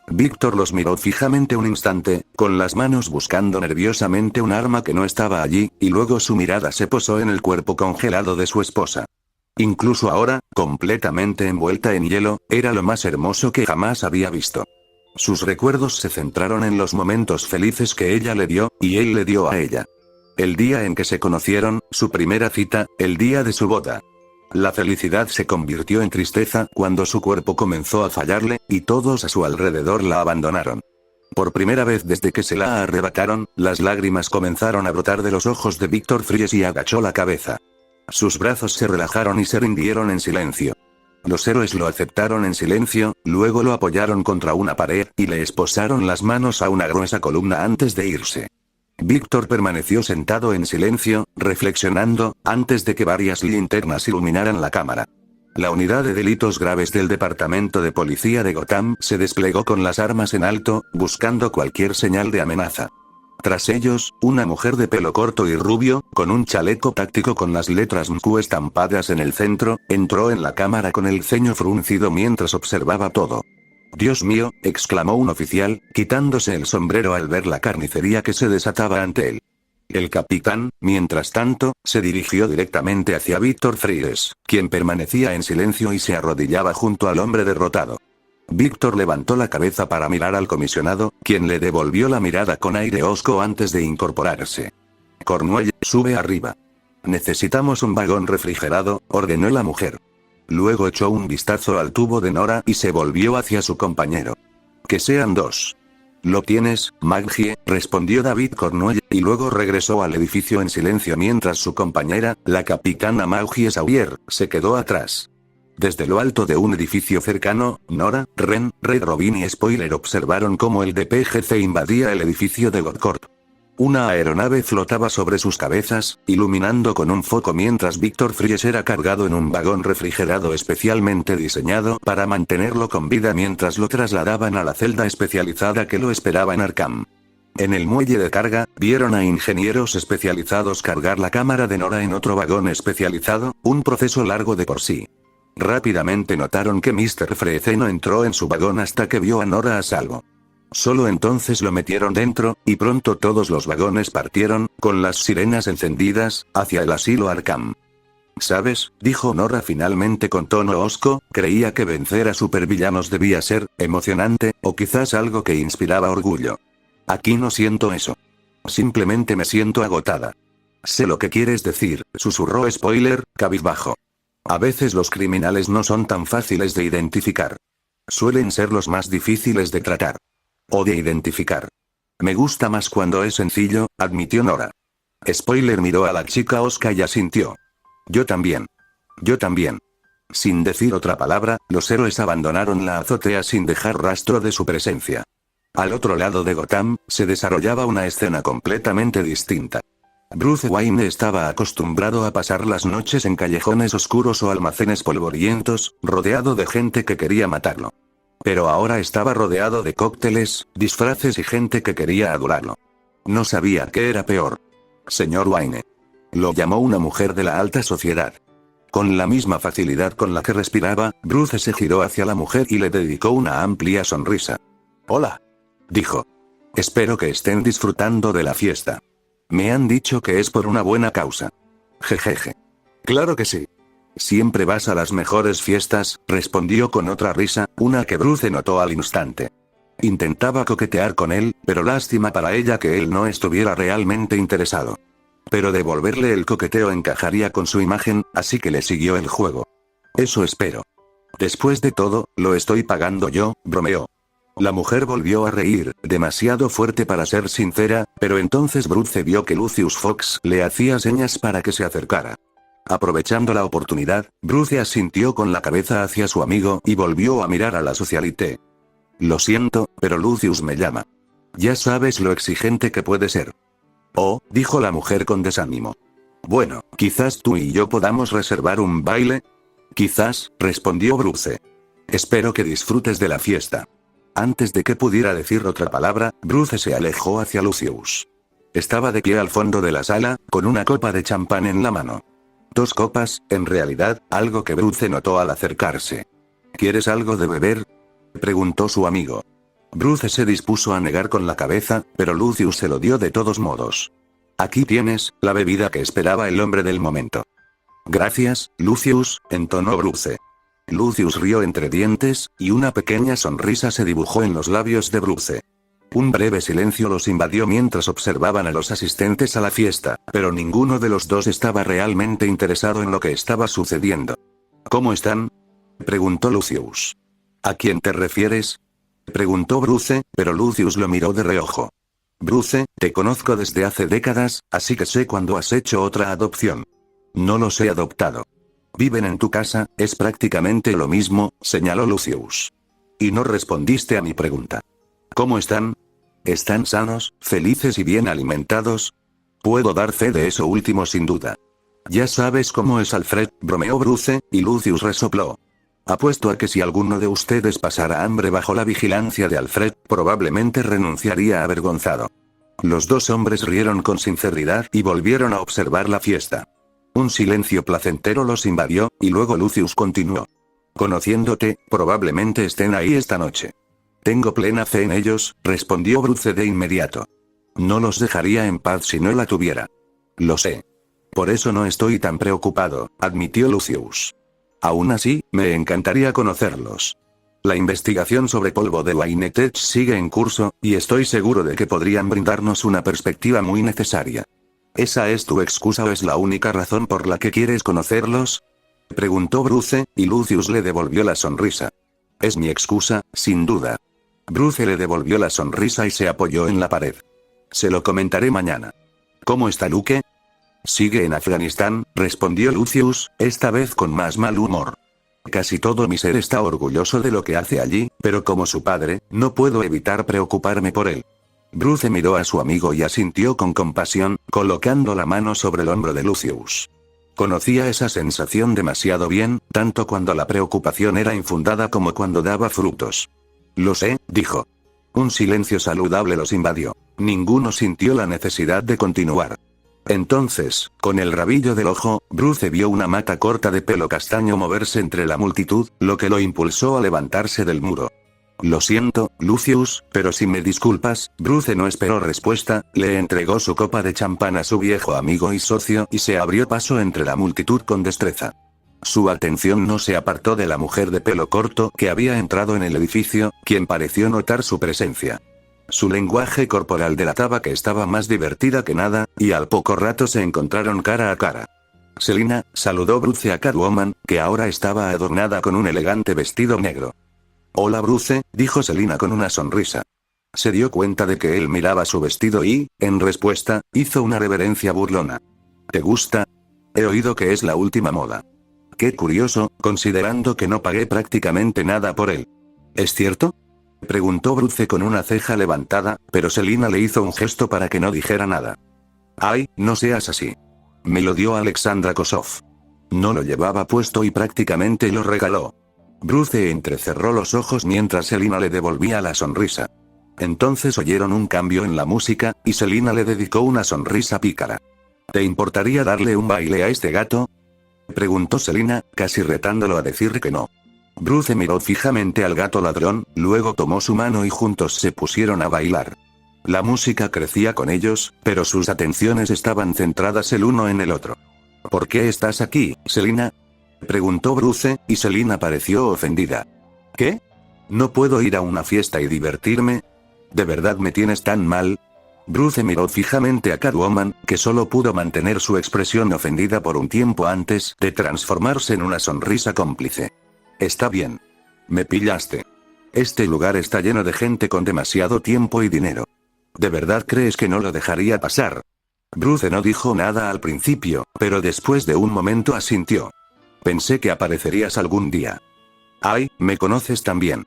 Víctor los miró fijamente un instante, con las manos buscando nerviosamente un arma que no estaba allí, y luego su mirada se posó en el cuerpo congelado de su esposa. Incluso ahora, completamente envuelta en hielo, era lo más hermoso que jamás había visto. Sus recuerdos se centraron en los momentos felices que ella le dio, y él le dio a ella. El día en que se conocieron, su primera cita, el día de su boda. La felicidad se convirtió en tristeza cuando su cuerpo comenzó a fallarle, y todos a su alrededor la abandonaron. Por primera vez desde que se la arrebataron, las lágrimas comenzaron a brotar de los ojos de Víctor Fries y agachó la cabeza. Sus brazos se relajaron y se rindieron en silencio. Los héroes lo aceptaron en silencio, luego lo apoyaron contra una pared, y le esposaron las manos a una gruesa columna antes de irse. Víctor permaneció sentado en silencio, reflexionando, antes de que varias linternas iluminaran la cámara. La unidad de delitos graves del Departamento de Policía de Gotham se desplegó con las armas en alto, buscando cualquier señal de amenaza. Tras ellos, una mujer de pelo corto y rubio, con un chaleco táctico con las letras MQ estampadas en el centro, entró en la cámara con el ceño fruncido mientras observaba todo. «Dios mío», exclamó un oficial, quitándose el sombrero al ver la carnicería que se desataba ante él. El capitán, mientras tanto, se dirigió directamente hacia Víctor Fries, quien permanecía en silencio y se arrodillaba junto al hombre derrotado. Víctor levantó la cabeza para mirar al comisionado, quien le devolvió la mirada con aire hosco antes de incorporarse. «Cornwell, sube arriba. Necesitamos un vagón refrigerado», ordenó la mujer. Luego echó un vistazo al tubo de Nora y se volvió hacia su compañero. «Que sean 2. «Lo tienes, Maggie», respondió David Cornwell, y luego regresó al edificio en silencio mientras su compañera, la capitana Maggie Sawyer, se quedó atrás. Desde lo alto de un edificio cercano, Nora, Ren, Red Robin y Spoiler observaron cómo el DPGC invadía el edificio de Godcorp. Una aeronave flotaba sobre sus cabezas, iluminando con un foco mientras Víctor Fries era cargado en un vagón refrigerado especialmente diseñado para mantenerlo con vida mientras lo trasladaban a la celda especializada que lo esperaba en Arkham. En el muelle de carga, vieron a ingenieros especializados cargar la cámara de Nora en otro vagón especializado, un proceso largo de por sí. Rápidamente notaron que Mr. Freeze no entró en su vagón hasta que vio a Nora a salvo. Solo entonces lo metieron dentro, y pronto todos los vagones partieron, con las sirenas encendidas, hacia el asilo Arkham. ¿Sabes? Dijo Nora finalmente con tono hosco, creía que vencer a supervillanos debía ser emocionante, o quizás algo que inspiraba orgullo. Aquí no siento eso. Simplemente me siento agotada. Sé lo que quieres decir, susurró Spoiler, cabizbajo. A veces los criminales no son tan fáciles de identificar. Suelen ser los más difíciles de tratar. O de identificar. Me gusta más cuando es sencillo, admitió Nora. Spoiler miró a la chica hosca y asintió. Yo también. Yo también. Sin decir otra palabra, los héroes abandonaron la azotea sin dejar rastro de su presencia. Al otro lado de Gotham, se desarrollaba una escena completamente distinta. Bruce Wayne estaba acostumbrado a pasar las noches en callejones oscuros o almacenes polvorientos, rodeado de gente que quería matarlo. Pero ahora estaba rodeado de cócteles, disfraces y gente que quería adorarlo. No sabía qué era peor. Señor Wayne. Lo llamó una mujer de la alta sociedad. Con la misma facilidad con la que respiraba, Bruce se giró hacia la mujer y le dedicó una amplia sonrisa. Hola. Dijo. Espero que estén disfrutando de la fiesta. Me han dicho que es por una buena causa. Jejeje. Claro que sí. Siempre vas a las mejores fiestas, respondió con otra risa, una que Bruce notó al instante. Intentaba coquetear con él, pero lástima para ella que él no estuviera realmente interesado. Pero devolverle el coqueteo encajaría con su imagen, así que le siguió el juego. Eso espero. Después de todo, lo estoy pagando yo, bromeó. La mujer volvió a reír, demasiado fuerte para ser sincera, pero entonces Bruce vio que Lucius Fox le hacía señas para que se acercara. Aprovechando la oportunidad, Bruce asintió con la cabeza hacia su amigo y volvió a mirar a la socialité. Lo siento, pero Lucius me llama. Ya sabes lo exigente que puede ser. Oh, dijo la mujer con desánimo. Bueno, quizás tú y yo podamos reservar un baile. Quizás, respondió Bruce. Espero que disfrutes de la fiesta. Antes de que pudiera decir otra palabra, Bruce se alejó hacia Lucius. Estaba de pie al fondo de la sala, con una copa de champán en la mano. 2 copas, en realidad, algo que Bruce notó al acercarse. ¿Quieres algo de beber? Preguntó su amigo. Bruce se dispuso a negar con la cabeza, pero Lucius se lo dio de todos modos. Aquí tienes, la bebida que esperaba el hombre del momento. Gracias, Lucius, entonó Bruce. Lucius rió entre dientes, y una pequeña sonrisa se dibujó en los labios de Bruce. Un breve silencio los invadió mientras observaban a los asistentes a la fiesta, pero ninguno de los dos estaba realmente interesado en lo que estaba sucediendo. ¿Cómo están? Preguntó Lucius. ¿A quién te refieres? Preguntó Bruce, pero Lucius lo miró de reojo. Bruce, te conozco desde hace décadas, así que sé cuándo has hecho otra adopción. No los he adoptado. Viven en tu casa, es prácticamente lo mismo, señaló Lucius. Y no respondiste a mi pregunta. ¿Cómo están? ¿Están sanos, felices y bien alimentados? Puedo dar fe de eso último sin duda. Ya sabes cómo es Alfred, bromeó Bruce, y Lucius resopló. Apuesto a que si alguno de ustedes pasara hambre bajo la vigilancia de Alfred, probablemente renunciaría avergonzado. Los dos hombres rieron con sinceridad y volvieron a observar la fiesta. Un silencio placentero los invadió, y luego Lucius continuó. Conociéndote, probablemente estén ahí esta noche. Tengo plena fe en ellos, respondió Bruce de inmediato. No los dejaría en paz si no la tuviera. Lo sé. Por eso no estoy tan preocupado, admitió Lucius. Aún así, me encantaría conocerlos. La investigación sobre polvo de Wayne Tech sigue en curso, y estoy seguro de que podrían brindarnos una perspectiva muy necesaria. ¿Esa es tu excusa o es la única razón por la que quieres conocerlos? Preguntó Bruce, y Lucius le devolvió la sonrisa. Es mi excusa, sin duda. Bruce le devolvió la sonrisa y se apoyó en la pared. Se lo comentaré mañana. ¿Cómo está Luke? Sigue en Afganistán, respondió Lucius, esta vez con más mal humor. Casi todo mi ser está orgulloso de lo que hace allí, pero como su padre, no puedo evitar preocuparme por él. Bruce miró a su amigo y asintió con compasión, colocando la mano sobre el hombro de Lucius. Conocía esa sensación demasiado bien, tanto cuando la preocupación era infundada como cuando daba frutos. Lo sé, dijo. Un silencio saludable los invadió. Ninguno sintió la necesidad de continuar. Entonces, con el rabillo del ojo, Bruce vio una mata corta de pelo castaño moverse entre la multitud, lo que lo impulsó a levantarse del muro. Lo siento, Lucius, pero si me disculpas, Bruce no esperó respuesta, le entregó su copa de champán a su viejo amigo y socio y se abrió paso entre la multitud con destreza. Su atención no se apartó de la mujer de pelo corto que había entrado en el edificio, quien pareció notar su presencia. Su lenguaje corporal delataba que estaba más divertida que nada, y al poco rato se encontraron cara a cara. Selina, saludó Bruce a Catwoman, que ahora estaba adornada con un elegante vestido negro. Hola Bruce, dijo Selina con una sonrisa. Se dio cuenta de que él miraba su vestido y, en respuesta, hizo una reverencia burlona. ¿Te gusta? He oído que es la última moda. Qué curioso, considerando que no pagué prácticamente nada por él. ¿Es cierto? Preguntó Bruce con una ceja levantada, pero Selina le hizo un gesto para que no dijera nada. Ay, no seas así. Me lo dio Alexandra Kosov. No lo llevaba puesto y prácticamente lo regaló. Bruce entrecerró los ojos mientras Selina le devolvía la sonrisa. Entonces oyeron un cambio en la música, y Selina le dedicó una sonrisa pícara. ¿Te importaría darle un baile a este gato? Preguntó Selina, casi retándolo a decir que no. Bruce miró fijamente al gato ladrón, luego tomó su mano y juntos se pusieron a bailar. La música crecía con ellos, pero sus atenciones estaban centradas el uno en el otro. ¿Por qué estás aquí, Selina? Preguntó Bruce, y Selina pareció ofendida. ¿Qué? ¿No puedo ir a una fiesta y divertirme? ¿De verdad me tienes tan mal? Bruce miró fijamente a Catwoman, que solo pudo mantener su expresión ofendida por un tiempo antes de transformarse en una sonrisa cómplice. Está bien. Me pillaste. Este lugar está lleno de gente con demasiado tiempo y dinero. ¿De verdad crees que no lo dejaría pasar? Bruce no dijo nada al principio, pero después de un momento asintió. Pensé que aparecerías algún día. Ay, me conoces también.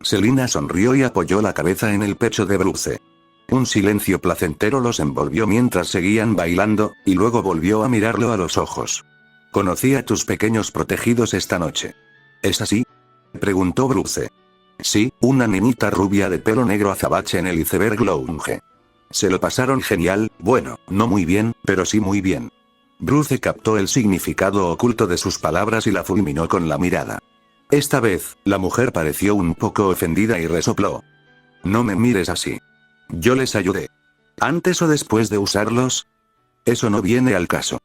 Selina sonrió y apoyó la cabeza en el pecho de Bruce. Un silencio placentero los envolvió mientras seguían bailando, y luego volvió a mirarlo a los ojos. Conocí a tus pequeños protegidos esta noche. ¿Es así? Preguntó Bruce. Sí, una niñita rubia de pelo negro azabache en el Iceberg Lounge. Se lo pasaron genial, bueno, no muy bien, pero sí muy bien. Bruce captó el significado oculto de sus palabras y la fulminó con la mirada. Esta vez, la mujer pareció un poco ofendida y resopló. No me mires así. Yo les ayudé. ¿Antes o después de usarlos? Eso no viene al caso.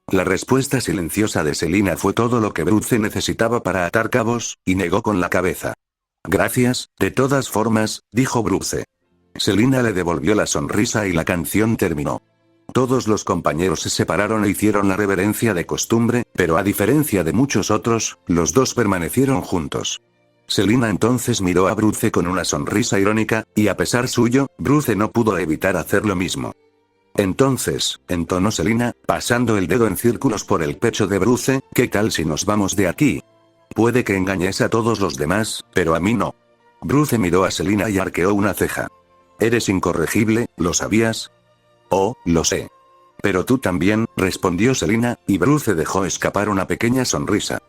La respuesta silenciosa de Selina fue todo lo que Bruce necesitaba para atar cabos, y negó con la cabeza. Gracias, de todas formas, dijo Bruce. Selina le devolvió la sonrisa y la canción terminó. Todos los compañeros se separaron e hicieron la reverencia de costumbre, pero a diferencia de muchos otros, los dos permanecieron juntos. Selina entonces miró a Bruce con una sonrisa irónica, y a pesar suyo, Bruce no pudo evitar hacer lo mismo. Entonces, entonó Selina, pasando el dedo en círculos por el pecho de Bruce, ¿qué tal si nos vamos de aquí? Puede que engañes a todos los demás, pero a mí no. Bruce miró a Selina y arqueó una ceja. Eres incorregible, ¿lo sabías? Oh, lo sé. Pero tú también, respondió Selina, y Bruce dejó escapar una pequeña sonrisa.